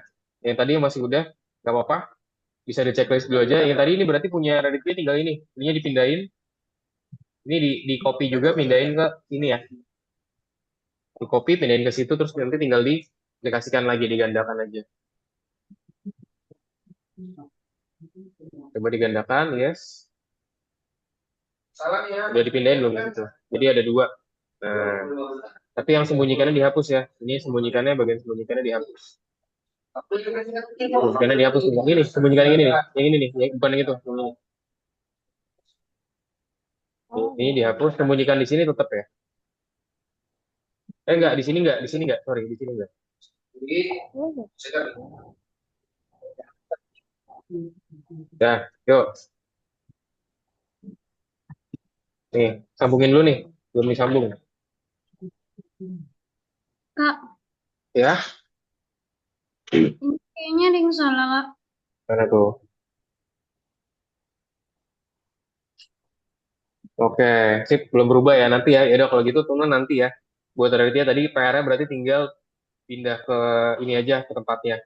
[SPEAKER 1] Yang tadi masih udah, nggak apa-apa. Bisa di checklist dulu aja. Yang tadi ini berarti punya Raditya tinggal ini. Ininya dipindahin. Ini di copy juga, pindahin ke ini ya. Di copy, pindahin ke situ, terus nanti tinggal dikasihkan lagi, digandakan aja. Coba digandakan, yes. Udah dipindahin belum gitu. Jadi ada dua. Nah, tapi yang sembunyikannya dihapus ya. Ini sembunyikannya, bagian sembunyikannya dihapus. Sembunyikannya dihapus. Yang ini, sembunyikan yang ini nih. Yang ini nih, bukan yang itu. Ini dihapus, sembunyikan di sini tetap ya. Enggak, di sini enggak, di sini enggak. Sorry, di sini enggak. Dah, yuk. Nih, sambungin dulu nih. Belum disambung.
[SPEAKER 2] Kak,
[SPEAKER 1] Ya,
[SPEAKER 2] ini kayaknya ada yang salah, Kak.
[SPEAKER 1] mana tuh? Oke, sip, belum berubah ya. Nanti ya, udah kalau gitu tunggu nanti ya. Buat Raditya tadi PR-nya berarti tinggal pindah ke ini aja, ke tempatnya.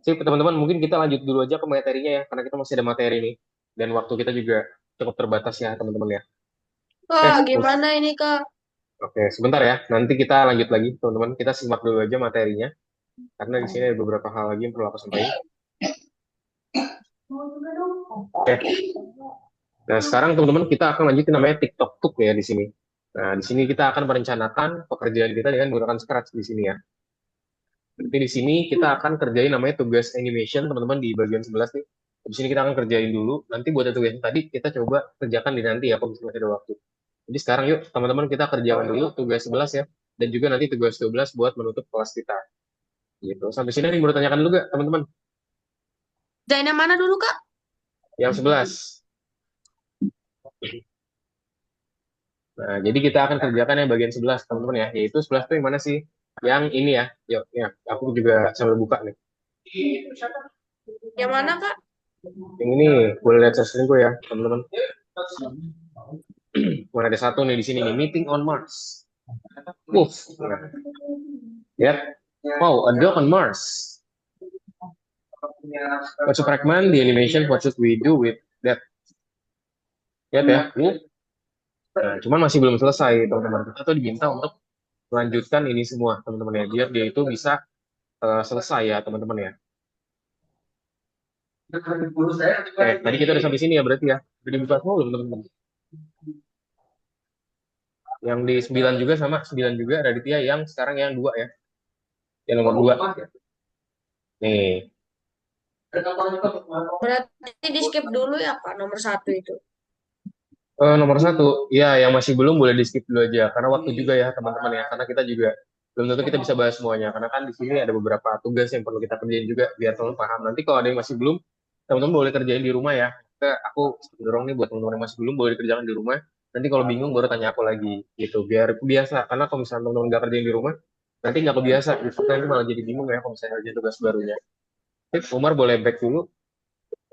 [SPEAKER 1] Sip, teman-teman, mungkin kita lanjut dulu aja ke materinya ya, karena kita masih ada materi nih. Dan waktu kita juga cukup terbatas ya, teman-teman ya.
[SPEAKER 3] Kak, gimana ini Kak?
[SPEAKER 1] Oke, sebentar ya. Nanti kita lanjut lagi, teman-teman. Kita simak dulu aja materinya. Karena di sini ada beberapa hal lagi yang perlu aku sampaikan. Oke. Nah, sekarang teman-teman kita akan lanjutin namanya TikTok Tuk ya di sini. Nah, di sini kita akan merencanakan pekerjaan kita dengan menggunakan Scratch di sini ya. Nanti di sini kita akan kerjain namanya tugas animation, teman-teman, di bagian 11 nih. Di sini kita akan kerjain dulu. Nanti buat tugas yang tadi kita coba kerjakan di nanti ya, kalau misalnya ada waktu. Jadi sekarang yuk, teman-teman, kita kerjakan dulu tugas 11 ya. Dan juga nanti tugas 12 buat menutup kelas kita. Gitu. Sampai sini ada yang mau tanyakan dulu gak, teman-teman?
[SPEAKER 3] Zain yang mana dulu Kak?
[SPEAKER 1] Yang 11. Nah, jadi kita akan kerjakan yang bagian 11, teman-teman ya. Yaitu 11 itu yang mana sih? Yang ini ya. Yuk, ya. Aku juga sambil buka nih.
[SPEAKER 3] Yang mana Kak?
[SPEAKER 1] Yang ini, boleh lihat sesungguhnya ya, teman-teman. Ada satu nih di sini nih, meeting on Mars. Nah, lihat. Wow, a dog on Mars. What's a fragment, the animation, what should we do with that? Lihat ya. Nah, cuman masih belum selesai, teman-teman. Kita tuh diminta untuk melanjutkan ini semua, teman-teman ya. Biar dia itu bisa selesai ya, teman-teman ya. Tadi kita udah sampai sini ya berarti ya. Udah dibuka semua belum, teman-teman? Yang di 9 juga sama 9 juga Raditya yang sekarang yang 2 ya. Yang nomor 2. Nih.
[SPEAKER 3] Berarti di skip dulu ya Kak, nomor 1 itu.
[SPEAKER 1] Nomor 1, ya yang masih belum boleh di skip dulu aja karena waktu juga ya teman-teman ya. Karena kita juga belum tentu kita bisa bahas semuanya karena kan di sini ada beberapa tugas yang perlu kita kerjain juga biar teman-teman paham. Nanti kalau ada yang masih belum, teman-teman boleh kerjain di rumah ya. Aku dorong nih buat teman-teman yang masih belum boleh dikerjakan di rumah. Nanti kalau bingung baru tanya aku lagi gitu biar kebiasa. Karena kalau misalnya teman-teman nggak kerjain di rumah, nanti nggak kebiasa. Gitu. Nanti malah jadi bingung ya kalau misalnya kerjain tugas barunya. Oke, Umar boleh back dulu.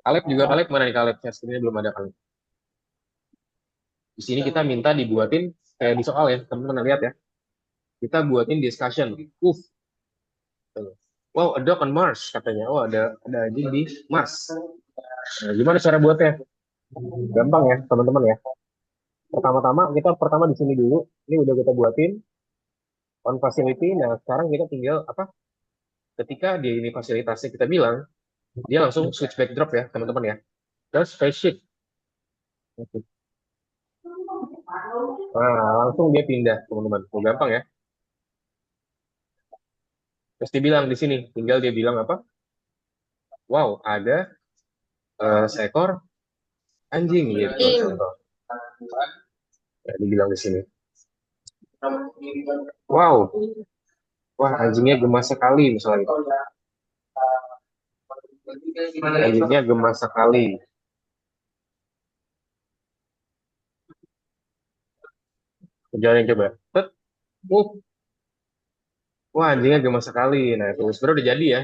[SPEAKER 1] Kaleb juga Kaleb mana nih Kaleb? Share screen-nya belum ada Kaleb. Di sini kita minta dibuatin kayak di soal ya, teman-teman lihat ya. Kita buatin discussion. Uh, wow, a dog on Mars katanya. Oh, ada anjing di Mars. Nah, gimana cara buatnya? Gampang ya, teman-teman ya. Pertama-tama kita pertama di sini dulu. Ini udah kita buatin on facility. Nah, sekarang kita tinggal apa? Ketika dia ini fasilitasnya kita bilang, dia langsung switch backdrop ya, teman-teman ya. Terus face shift. Nah, langsung dia pindah, teman-teman. Oh, gampang ya. Terus dia bilang di sini, tinggal dia bilang apa? Wow, ada seekor anjing gitu
[SPEAKER 3] Anjing.
[SPEAKER 1] contoh. Ya, dibilang di sini. Wow, wah anjingnya gemas sekali misalnya. Anjingnya gemas sekali. Jalanin coba. Tet, uh, wah anjingnya gemas sekali. Nah itu sebenarnya udah jadi ya.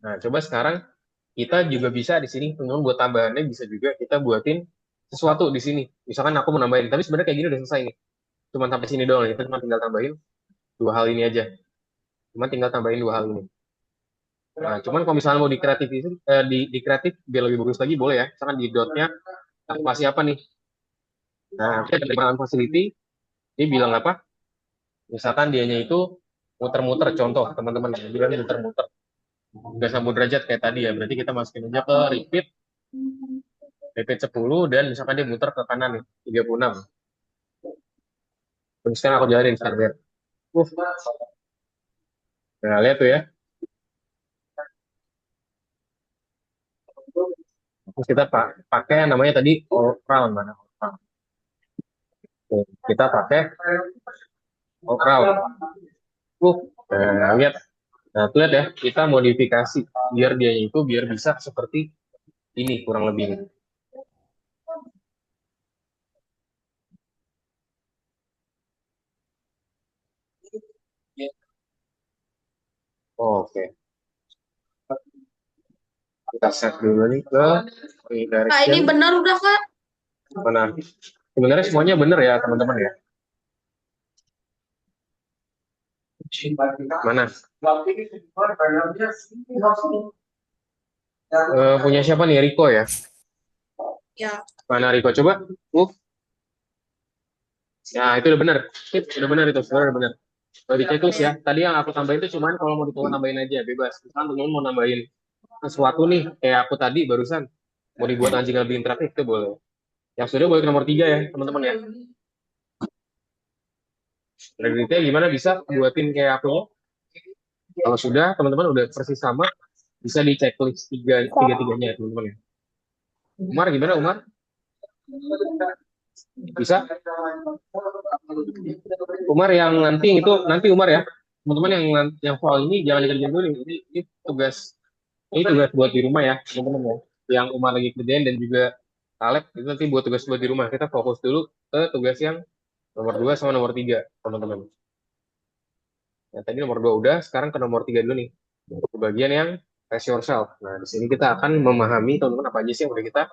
[SPEAKER 1] Nah coba sekarang kita juga bisa di sini teman buat tambahannya bisa juga kita buatin sesuatu di sini. Misalkan aku mau nambahin, tapi sebenarnya kayak gini udah selesai nih. Cuma sampai sini doang. Kita cuma tinggal tambahin dua hal ini aja. Cuma tinggal tambahin dua hal ini. Nah, cuman kalau misalnya mau di kreatif di kreatif biar lebih bagus lagi boleh ya. Misalkan di dotnya aku kasih apa nih? Nah, kita ada penerimaan facility, dia bilang apa? Misalkan dianya itu muter-muter, contoh teman-teman, dia bilang muter-muter. Nggak sambung derajat kayak tadi ya, berarti kita masukin aja ke repeat 10, dan misalkan dia muter ke kanan nih, 36. Terus sekarang aku jalanin sekarang lihat. Uh, nah lihat tuh ya. Terus kita pakai yang namanya tadi all round mana? All round. Oke, kita pakai all round. Uh, nah, lihat. Nah, tuh lihat ya, kita modifikasi biar dia itu biar bisa seperti ini kurang lebih. Oke, kita set dulu nih ke
[SPEAKER 3] Kak, ini
[SPEAKER 1] redirection.
[SPEAKER 3] benar udah Kak?
[SPEAKER 1] Mana? Sebenarnya semuanya benar ya teman-teman ya. Mana? Punya siapa nih? Riko ya?
[SPEAKER 3] Ya.
[SPEAKER 1] Mana Riko? Coba. Ya itu udah benar. Udah benar itu. Sebenarnya udah benar. Kalau di checklist ya. Tadi yang aku tambahin itu cuman kalau mau ditolong nambahin aja bebas. Misalkan teman mau nambahin sesuatu nih kayak aku tadi barusan mau dibuat anjing lebih interaktif itu boleh. Yang sudah boleh ke nomor 3 ya teman-teman ya. Detail gimana bisa buatin kayak aku? Kalau sudah teman-teman udah persis sama bisa di checklist tiga-tiganya ya teman-teman ya. Umar gimana Umar? Bisa? Umar yang nanti itu nanti Umar ya. Teman-teman yang soal ini jangan dikerjain dulu nih. Ini tugas buat di rumah ya, teman-teman ya. Yang Umar lagi kerjain dan juga Kaleb itu nanti buat tugas buat di rumah. Kita fokus dulu ke tugas yang nomor 2 sama nomor 3, teman-teman. Yang tadi nomor 2 udah, sekarang ke nomor 3 dulu nih. Ke bagian yang test yourself. Nah, di sini kita akan memahami teman-teman apa aja sih yang udah kita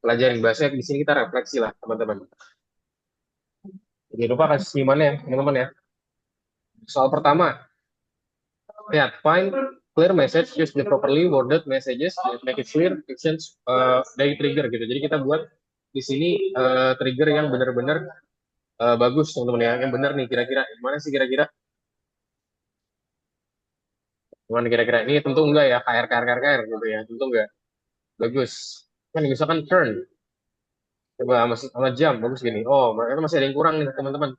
[SPEAKER 1] pelajarin. Bahasa di sini kita refleksi lah, teman-teman. Jangan lupa kasih senyumannya ya, teman-teman ya. Soal pertama, lihat, find clear message, use the properly worded messages, make it clear, actions dari trigger gitu. Jadi kita buat di sini trigger yang benar-benar bagus, teman-teman ya. Yang benar nih, kira-kira. Gimana sih kira-kira? Gimana kira-kira? Ini tentu enggak ya, KR, KR, KR, KR gitu ya. Tentu enggak. Bagus. Kan misalkan turn. Coba sama jam, bagus gini. Oh, mereka masih ada yang kurang nih, teman-teman.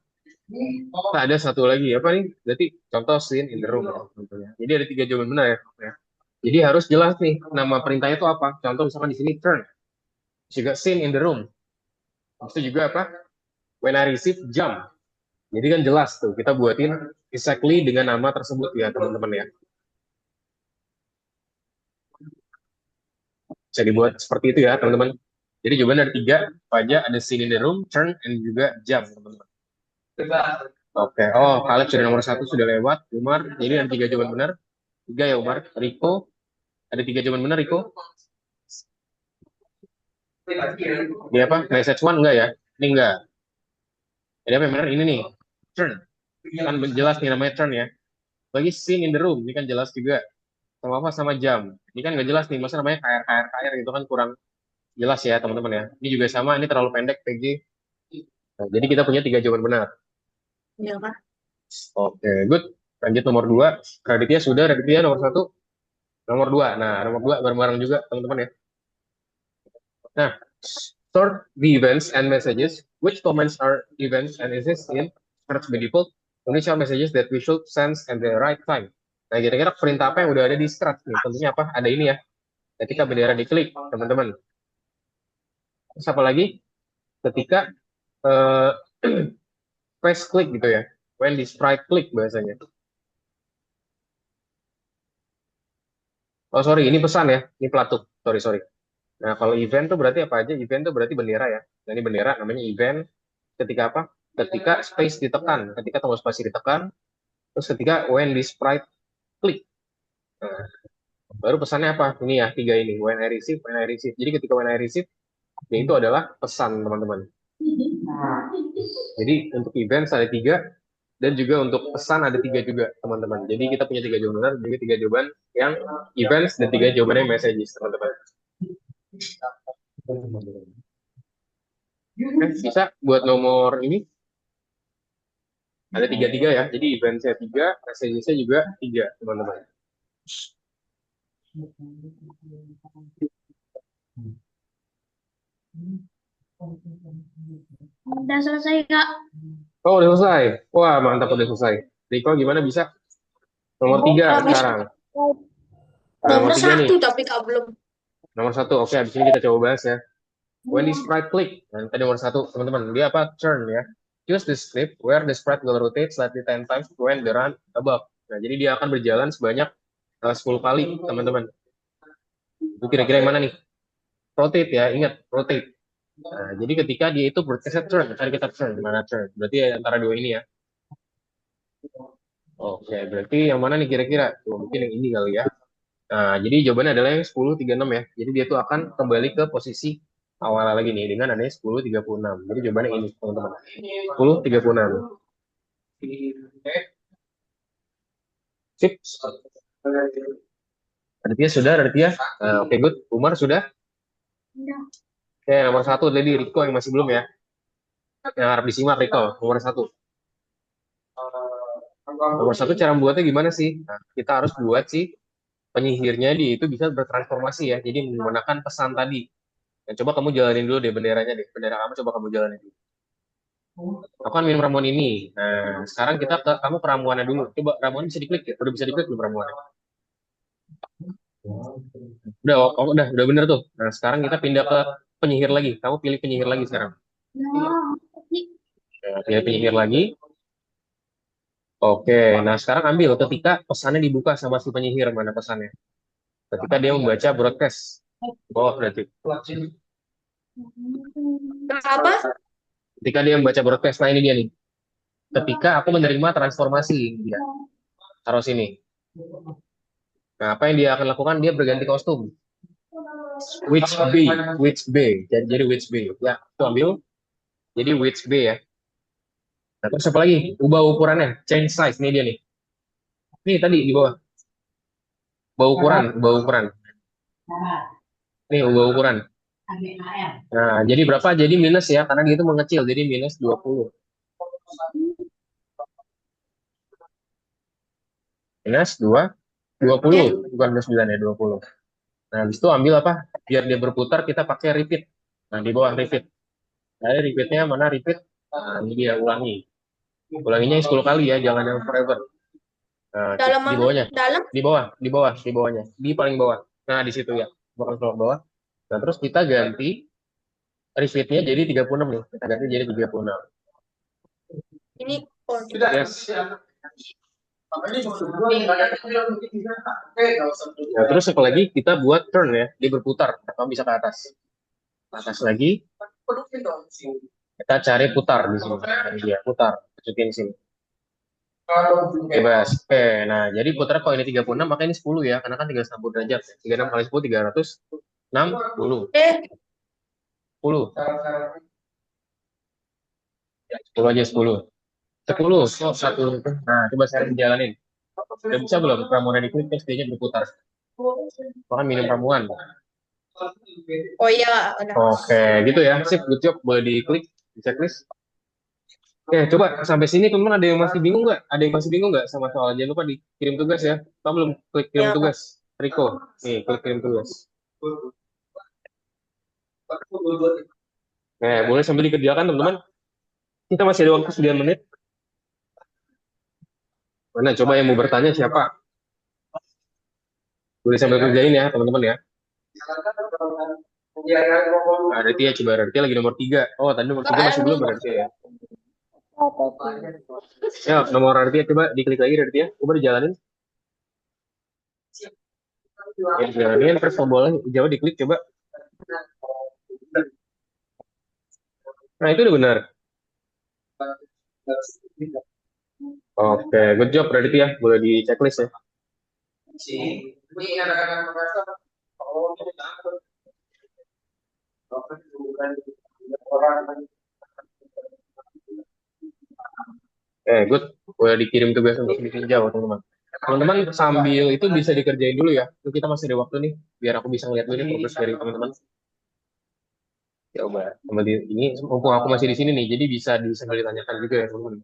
[SPEAKER 1] Nah, ada satu lagi, apa nih? Berarti contoh scene in the room, ya, tentunya. Jadi ada tiga jawaban benar ya. Ya. Jadi harus jelas nih, nama perintahnya itu apa. Contoh misalkan di sini turn. Juga scene in the room. Itu juga apa? When I receive jam. Jadi kan jelas tuh, kita buatin exactly dengan nama tersebut ya, teman-teman ya. Bisa dibuat seperti itu ya, teman-teman. Jadi jawaban ada tiga, apa aja? Ada scene in the room, turn, and juga jam, teman-teman. Oke, oh, Caleb sudah nomor satu, sudah lewat. Umar, jadi ada tiga jawaban benar. Tiga ya, Umar. Riko, ada tiga jawaban benar, Riko. Dia apa? Message one enggak ya? Ini enggak. Jadi apa yang benar? Ini nih. Turn. Kan jelas nih namanya turn ya. Bagi scene in the room, ini kan jelas juga. Sama apa? Sama jam. Ini kan nggak jelas nih, masa namanya KR gitu kan kurang jelas ya teman-teman ya. Ini juga sama, ini terlalu pendek PG. Nah, jadi kita punya tiga jawaban benar.
[SPEAKER 3] Iya kan?
[SPEAKER 1] Oke, good. Lanjut nomor dua. Raditya sudah, Raditya nomor satu. Nomor dua. Nah, nomor dua bareng-bareng juga teman-teman ya. Nah, sort the events and messages. Which comments are events and exist in search by default? Only show messages that we should send at the right time. Nah, kira-kira perintah apa yang udah ada di Scratch nih? Tentunya apa? Ada ini ya. Ketika bendera diklik, teman-teman. Terus apa lagi? Ketika uh, press click gitu ya. When the sprite click bahasanya. Oh sorry, ini pesan ya. Ini pelatuk. Sorry. Nah kalau event tuh berarti apa aja? Event tuh berarti bendera ya. Nah, ini bendera namanya event. Ketika apa? Ketika space ditekan. Ketika tombol spasi ditekan. Terus ketika when the sprite click. Nah, baru pesannya apa? Ini ya, tiga ini. When I receive, when I receive. Jadi ketika when I receive, ya itu adalah pesan teman-teman. Jadi untuk event ada tiga, dan juga untuk pesan ada tiga juga teman-teman. Jadi kita punya tiga jawaban benar, juga tiga jawaban yang events dan tiga jawaban yang messages teman-teman. Oke, bisa buat nomor ini ada tiga ya. Jadi eventsnya tiga, messagesnya juga tiga teman-teman.
[SPEAKER 2] Udah selesai, Kak.
[SPEAKER 1] Oh udah selesai. Wah mantap udah selesai. Riko gimana bisa? Nomor tiga
[SPEAKER 3] Habis
[SPEAKER 1] sekarang. Nah, nomor
[SPEAKER 3] nomor
[SPEAKER 1] tiga nih.
[SPEAKER 3] satu tapi Kak belum.
[SPEAKER 1] Nomor satu. Oke, habis ini kita coba bahas ya. When the sprite click, nah, tadi nomor satu teman-teman, dia apa? Turn ya. Choose the script where the sprite will rotate slightly 10 times when the run above. Nah, jadi dia akan berjalan sebanyak 10 kali, teman-teman. Itu kira-kira yang mana nih? Rotate ya, ingat, rotate. Nah, jadi ketika dia itu bergeser turn, cari kita turn, mana turn. Berarti antara dua ini ya. Oke, berarti yang mana nih kira-kira? Mungkin yang ini kali ya. Nah, jadi jawabannya adalah yang 10.36 ya. Jadi dia tuh akan kembali ke posisi awal lagi nih dengan adanya 10.36. Jadi jawabannya ini, teman-teman. 10.36. Sip. Raditya sudah, Raditya. Oke, good. Umar sudah?
[SPEAKER 2] Udah.
[SPEAKER 1] Oke, nomor satu tadi Riko yang masih belum ya. Yang harap disimak Riko, nomor satu. Nomor satu cara membuatnya gimana sih? Nah, kita harus buat sih penyihirnya dia itu bisa bertransformasi ya. Jadi menggunakan pesan tadi. Dan coba kamu jalanin dulu deh benderanya deh. Bendera kamu coba kamu jalanin dulu. Aku kan minum ramuan ini. Nah, sekarang kita ke kamu ke ramuannya dulu. Coba ramuan bisa diklik ya? Udah bisa diklik belum ramuannya? Udah bener tuh. Nah, sekarang kita pindah ke penyihir lagi. Kamu pilih penyihir lagi sekarang.
[SPEAKER 2] Nah,
[SPEAKER 1] Nah, pilih penyihir lagi. Oke, nah sekarang ambil ketika pesannya dibuka sama si penyihir, mana pesannya? Ketika dia membaca broadcast. Oh, berarti.
[SPEAKER 3] Kenapa?
[SPEAKER 1] Ketika dia membaca broadcast, nah ini dia nih. Ketika aku menerima transformasi, dia taruh sini. Nah, apa yang dia akan lakukan? Dia berganti kostum. Witch B. Jadi Witch B. Ya, itu ambil. Jadi Witch B ya. Nah, terus apa lagi? Ubah ukurannya. Change size. Ini dia nih. Nih tadi di bawah. Ubah ukuran. Nih, ubah ukuran. Nah, jadi berapa? Jadi minus ya, karena dia itu mengecil. Jadi minus 20. Minus 20. Bukan minus 9 ya, 20. Nah, habis itu ambil apa? Biar dia berputar, kita pakai repeat. Nah, di bawah repeat. Ada repeatnya, mana repeat? Nah, ini dia ulangi. Ulanginya 10 kali ya, jangan yang forever. Nah,
[SPEAKER 3] Dalam
[SPEAKER 1] di bawahnya,
[SPEAKER 3] dalam
[SPEAKER 1] di bawahnya, di paling bawah. Nah, di situ ya, bukan ke bawah. Nah, terus kita ganti repeatnya jadi 36 nih. Kita ganti jadi 36.
[SPEAKER 3] ini oh,
[SPEAKER 1] Yes. Nah, terus sekali lagi kita buat turn ya, dia berputar, atau bisa ke atas. Atas lagi, kita cari putar di sini. Nah, dia putar, masukin sini. Bebas. Oke, nah jadi putar kalau ini 36, maka ini 10 ya, karena kan 360 derajat. 36 kali 10, 360.
[SPEAKER 3] eh
[SPEAKER 1] 10. 10 aja 10. 10. So, satu. Nah, coba saya jalanin. Udah bisa belum? Ramuan diklik, terus dia berputar. Bahkan minum ramuan.
[SPEAKER 3] oh iya udah.
[SPEAKER 1] Oke, gitu ya. Sip, good job. Boleh diklik, di checklist. Oke, coba sampai sini teman-teman ada yang masih bingung nggak? Ada yang masih bingung nggak sama soal? Jangan lupa dikirim tugas ya. Kamu belum klik kirim
[SPEAKER 3] Ya,
[SPEAKER 1] tugas? Riko, nih klik kirim tugas. Nah, boleh sambil dikerjakan teman-teman. Kita masih ada waktu 9 menit. Mana coba yang mau bertanya siapa? Boleh sambil kerjain ya teman-teman ya. Nah, Raditya coba Raditya lagi nomor 3. Oh, tadi nomor 3 masih belum Raditya ya. Ya, nomor Raditya coba diklik lagi Raditya. Coba dijalanin. Ya, dijalanin terus tombolnya jauh diklik coba. Nah, itu udah benar. Oke, good job Raditya. Boleh di checklist ya. Good. Boleh dikirim tugas untuk ditinjau, teman-teman. Teman-teman sambil itu bisa dikerjain dulu ya. Itu kita masih ada waktu nih, biar aku bisa ngeliat dulu nih progres dari teman-teman. Coba, sama ini mumpung aku masih di sini nih, jadi bisa sambil ditanyakan juga ya, teman-teman.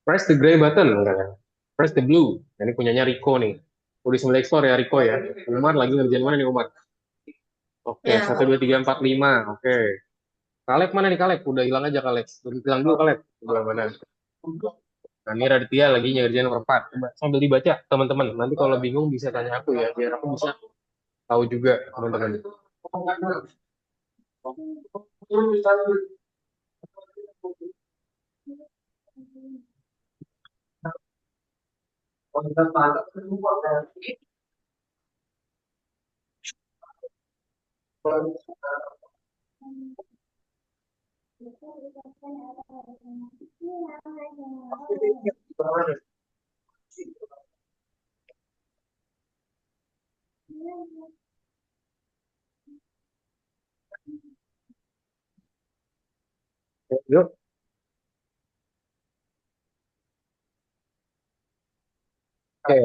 [SPEAKER 1] Press the gray button, enggak ya? Press the blue. Ini punyanya Riko nih. Udah sambil explore ya Riko ya. Umar lagi ngerjain mana nih Umar? Oke,
[SPEAKER 3] Ya.
[SPEAKER 1] 1, 2, 3, 4, 5. Oke. Kaleb mana nih Kaleb? Udah hilang aja Kaleb. Udah hilang dulu Kaleb. Udah mana? Nah, ini Raditya lagi ngerjain nomor 4. Coba sambil dibaca teman-teman. Nanti kalau bingung bisa tanya aku ya, biar aku bisa tahu juga teman-teman. Yuk. Oke.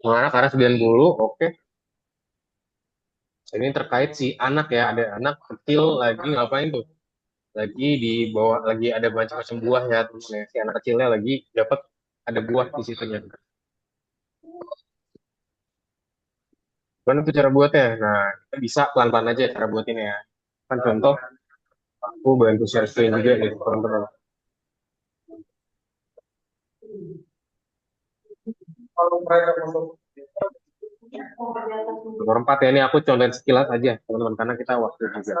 [SPEAKER 1] Mana karena 90. Oke. Ini terkait si anak ya. Ada anak kecil lagi ngapain tuh? Lagi di bawah, lagi ada macam-macam buah ya. Terus si anak kecilnya lagi dapat ada buah di situnya. Gimana tuh cara buatnya? Nah, kita bisa pelan-pelan aja cara buatinnya ya. Kan contoh, aku bantu share screen juga nih, teman-teman. Nomor 4 ya, ini aku contohin sekilas aja, teman-teman, karena kita waktu juga.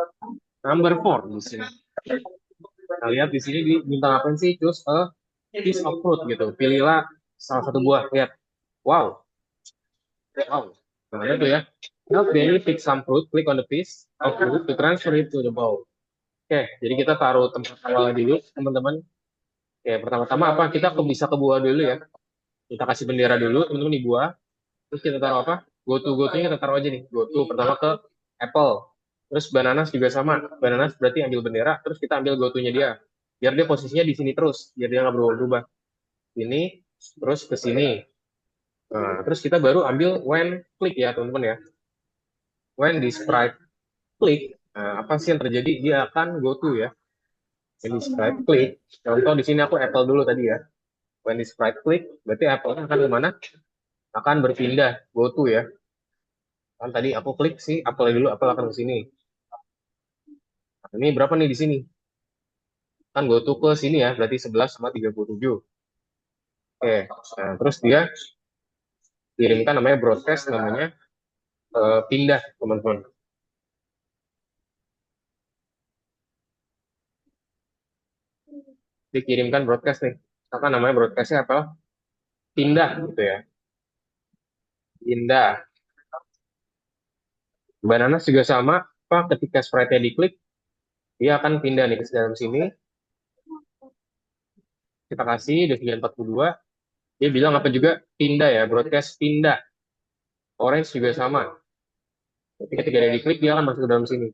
[SPEAKER 1] Number 4 di sini. Kita lihat di sini diminta apa sih? Choose a piece of fruit gitu. Pilihlah salah satu buah. Lihat. Wow. Wow. Nah, itu ya. Now, then pick some fruit. Click on the piece of fruit to transfer it to the bowl. Oke, jadi kita taruh tempat awal dulu, teman-teman. Oke, pertama-tama apa? Kita bisa ke buah dulu ya. Kita kasih bendera dulu, teman-teman, di buah. Terus kita taruh apa? Go to-nya kita taruh aja nih. Go to pertama ke apple. Terus bananas juga sama. Bananas berarti ambil bendera, terus kita ambil go to-nya dia. Biar dia posisinya di sini terus, biar dia nggak berubah-ubah. Ini, terus ke sini. Nah, terus kita baru ambil when click ya, teman-teman ya. when this sprite click, apa sih yang terjadi? Dia akan go to ya. When this sprite click, contoh di sini aku Apple dulu tadi ya. When this sprite click, berarti Apple akan kemana? Akan berpindah, go to ya. Kan tadi aku klik sih Apple dulu, Apple akan ke sini. Nah, ini berapa nih di sini? Kan go to ke sini ya, berarti 11 sama 37. Oke, nah, terus dia kirimkan namanya broadcast, namanya pindah teman-teman. Dikirimkan broadcast nih. Apa namanya broadcastnya apa? Pindah gitu ya. Pindah. Bananas juga sama. Apa ketika sprite-nya diklik, dia akan pindah nih ke dalam sini. Kita kasih Devian 42. Dia bilang apa juga? Pindah ya, broadcast pindah. Orange juga sama. Tapi ketika dia diklik, dia akan masuk ke dalam sini.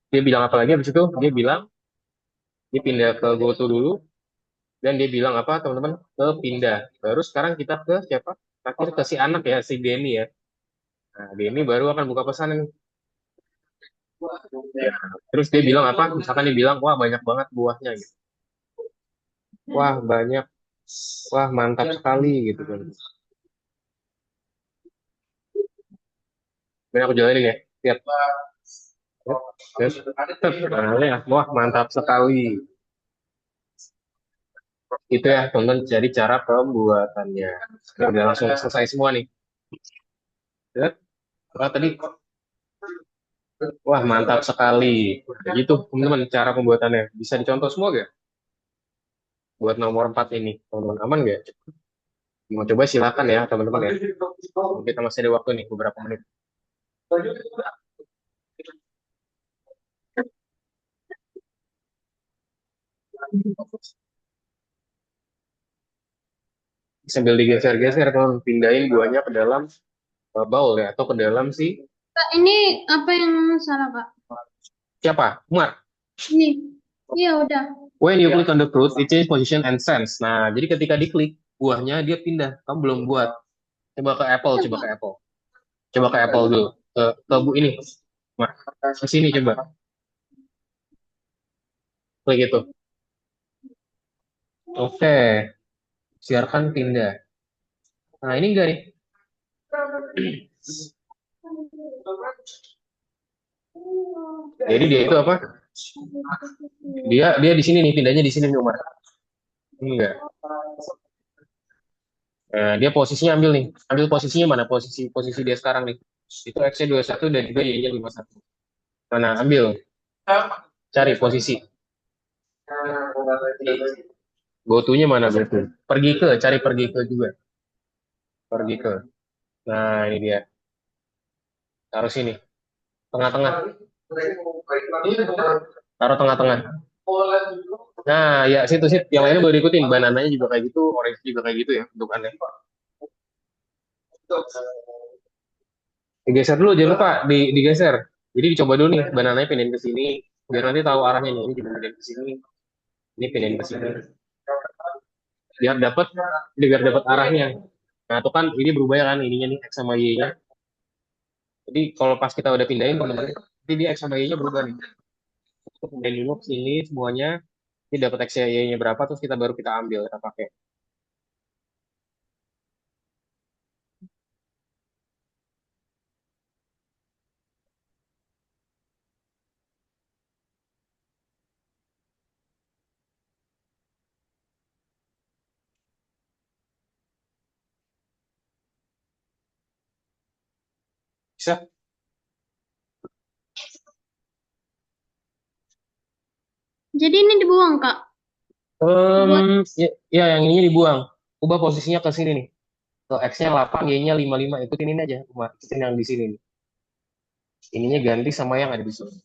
[SPEAKER 1] Dia bilang apa lagi habis itu? Dia bilang, dia pindah ke GoTo dulu. Dan dia bilang apa teman-teman? Ke pindah. Baru sekarang kita ke siapa? Terakhir ke si anak ya, si Denny ya. Nah, Denny baru akan buka pesan nih. Terus dia bilang apa? Misalkan dia bilang, wah banyak banget buahnya gitu. Wah banyak, wah mantap sekali gitu kan. Ini aku jalanin ya. Lihat. Terus, nah, ya. Wah mantap sekali. Itu ya teman-teman, jadi cara pembuatannya. Ini udah langsung selesai semua nih. Lihat. Wah tadi, wah mantap sekali. Gitu teman-teman cara pembuatannya. Bisa dicontoh semua gak? Buat nomor 4 ini. Teman-teman aman gak? Mau coba silakan ya teman-teman ya. Kita masih ada waktu nih beberapa menit. Sambil digeser-geser teman, pindahin buahnya ke dalam bowl ya, atau ke dalam si
[SPEAKER 2] Kak, ini apa yang salah, Kak?
[SPEAKER 1] siapa? Umar.
[SPEAKER 2] Ini. Iya, udah.
[SPEAKER 1] When you click on the fruit, it change position and sense. Nah, jadi ketika diklik, buahnya dia pindah. Kamu belum buat. Coba ke Apple, coba ke Apple. Coba ke Apple dulu. Ke bu ini. Nah, ke sini coba. Klik itu. Oke. Siarkan pindah. Nah, ini enggak nih. Jadi dia itu apa? Dia di sini nih, pindahnya di sini nih, Umar. Ini enggak. Nah, dia posisinya ambil nih. Ambil posisinya mana? Posisi posisi dia sekarang nih. Itu X-nya 21 dan juga Y-nya 51. Mana? Ambil. Cari posisi. Go-to-nya mana go-to? Pergi ke, cari pergi ke juga. Pergi ke. Nah, ini dia. Taruh sini. Tengah-tengah. Taruh tengah-tengah. Nah, ya situ sih. Yang lainnya boleh diikutin. Banananya juga kayak gitu, orange juga kayak gitu ya bentukannya. Digeser dulu, jangan lupa digeser. Jadi dicoba dulu nih, banananya pindahin ke sini. Biar nanti tahu arahnya nih. Ini juga pindahin ke sini. Ini pindahin ke sini. Biar dapat arahnya. Nah, itu kan ini berubah ya kan ininya nih X sama Y-nya. Jadi kalau pas kita udah pindahin teman-teman, nanti dia X sama Y-nya berubah nih. Kita pindahin dulu ke sini semuanya. Ini dapat X sama Y-nya berapa, terus kita ambil, kita pakai. Bisa?
[SPEAKER 2] Jadi ini dibuang, Kak.
[SPEAKER 1] Ya, yang ini dibuang. Ubah posisinya ke sini nih. Ke X-nya 8, Y-nya 55. Ikutin ini aja. Ikutin yang di sini nih. Ininya ganti sama yang ada di sini.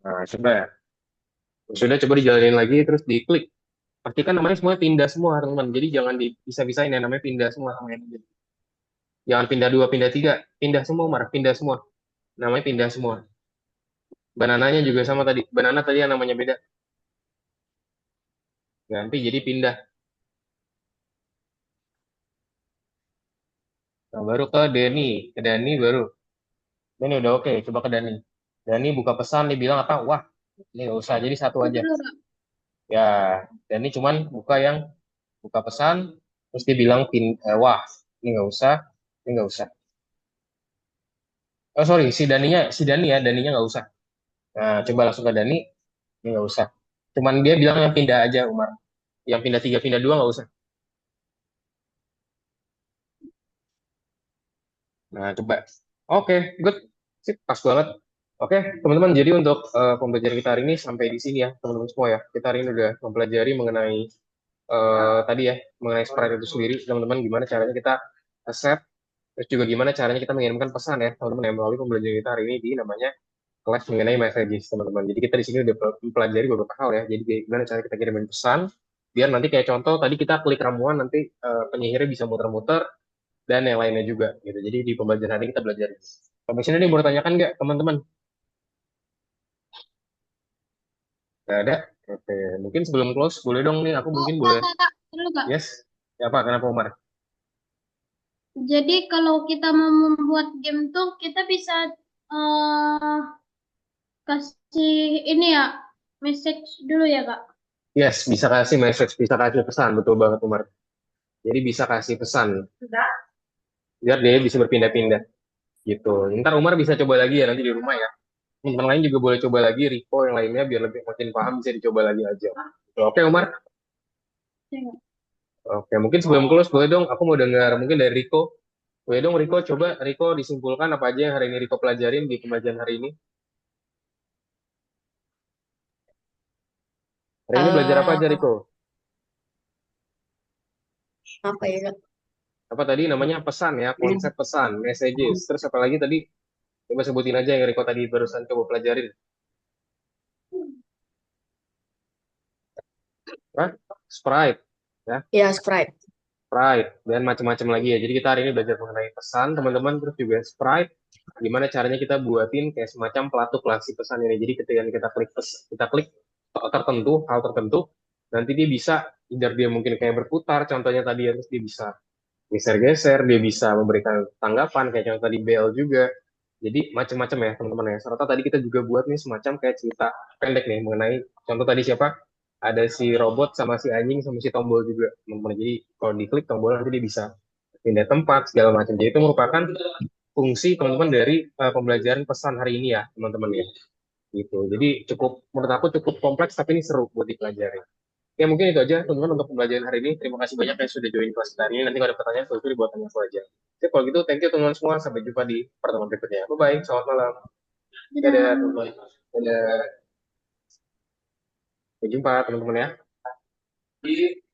[SPEAKER 1] Nah, coba ya. Sudah coba dijalanin lagi, terus diklik. Pastikan namanya semuanya pindah semua, teman-teman. Jadi jangan bisa-bisain yang namanya pindah semua sama yang ini. Jangan pindah 2, pindah 3. Pindah semua, Mar. Pindah semua. Namanya pindah semua. Banananya juga sama tadi. Banana tadi yang namanya beda. Ganti jadi pindah. Nah, baru ke Denny. Ke Dani baru. Ini udah oke. Coba ke Dani. Dani buka pesan, dia bilang apa? Wah, ini nggak usah. Jadi satu
[SPEAKER 2] Itu
[SPEAKER 1] aja.
[SPEAKER 2] dulu, Kak.
[SPEAKER 1] Ya, Dani cuman buka pesan, terus dia bilang wah, ini nggak usah. Ini nggak usah. Oh sorry, si Dani ya, Daninya nggak usah. Nah, coba langsung ke Dani, ini nggak usah. Cuman dia bilang yang pindah aja, Umar. Yang pindah tiga, pindah dua nggak usah. Nah, coba. Oke, good. Sip, pas banget. Oke, teman-teman. Jadi untuk pembelajaran kita hari ini sampai di sini ya, teman-teman semua ya. Kita hari ini udah mempelajari mengenai tadi ya, mengenai Sprite itu sendiri, teman-teman. Gimana caranya kita accept, terus juga gimana caranya kita mengirimkan pesan ya, teman-teman, yang melalui pembelajaran kita hari ini di namanya kelas mengenai messages, teman-teman. Jadi kita di sini udah mempelajari beberapa hal ya. Jadi gimana cara kita kirimin pesan, biar nanti kayak contoh tadi kita klik ramuan, nanti penyihirnya bisa muter-muter, dan yang lainnya juga gitu. Jadi di pembelajaran hari ini kita belajar. Sampai sini nih mau tanyakan nggak teman-teman? Nggak ada? Oke, mungkin sebelum close boleh dong nih aku
[SPEAKER 2] Oh,
[SPEAKER 1] mungkin
[SPEAKER 2] Kak,
[SPEAKER 1] boleh.
[SPEAKER 2] Kak, Kak. Dulu, Kak.
[SPEAKER 1] Yes. Ya apa? Kenapa Umar?
[SPEAKER 2] Jadi kalau kita mau membuat game tuh kita bisa eh kasih ini ya message dulu ya Kak.
[SPEAKER 1] Yes, bisa kasih message, bisa kasih pesan, betul banget Umar. Jadi bisa kasih pesan, biar dia bisa berpindah-pindah gitu. Ntar Umar bisa coba lagi ya nanti di rumah ya. Teman lain juga boleh coba lagi, Rico yang lainnya biar lebih makin paham bisa dicoba lagi aja. Oke Umar.
[SPEAKER 2] Ya.
[SPEAKER 1] Oke, mungkin sebelum close boleh dong aku mau dengar mungkin dari Rico. Boleh dong Rico, coba Rico disimpulkan apa aja yang hari ini Rico pelajarin di pembelajaran hari ini. Hari ini belajar apa aja
[SPEAKER 3] eh
[SPEAKER 1] Rico?
[SPEAKER 3] apa ya?
[SPEAKER 1] Apa tadi namanya pesan ya, konsep pesan, messages. Terus apa lagi tadi? Coba sebutin aja yang Rico tadi barusan coba pelajarin. Hah? Sprite. Ya,
[SPEAKER 3] Ya, Sprite.
[SPEAKER 1] Sprite. Dan macam-macam lagi ya. Jadi kita hari ini belajar mengenai pesan, teman-teman. Terus juga Sprite. Gimana caranya kita buatin kayak semacam pelatuk lah si pesan ini. Jadi ketika kita klik kita klik tertentu, hal tertentu, nanti dia bisa, either dia mungkin kayak berputar, contohnya tadi ya, terus dia bisa geser-geser, dia bisa memberikan tanggapan, kayak contoh tadi Bell juga. Jadi macam-macam ya teman-teman ya. Serta tadi kita juga buat nih semacam kayak cerita pendek nih mengenai contoh tadi siapa? Ada si robot sama si anjing sama si tombol juga teman-teman. Jadi kalau diklik tombol nanti dia bisa pindah tempat segala macam. Jadi itu merupakan fungsi teman-teman dari pembelajaran pesan hari ini ya teman-teman ya. Gitu. Jadi cukup menurut aku cukup kompleks tapi ini seru buat dipelajari. Ya mungkin itu aja teman-teman untuk pembelajaran hari ini. Terima kasih banyak yang sudah join kelas kita hari ini. Nanti kalau ada pertanyaan, feel free buat tanya aku aja. Oke, kalau gitu thank you teman-teman semua. Sampai jumpa di pertemuan berikutnya. Bye-bye. Selamat malam. Dadah
[SPEAKER 2] Dadah.
[SPEAKER 1] teman-teman. Dadah. Sampai jumpa teman-teman ya.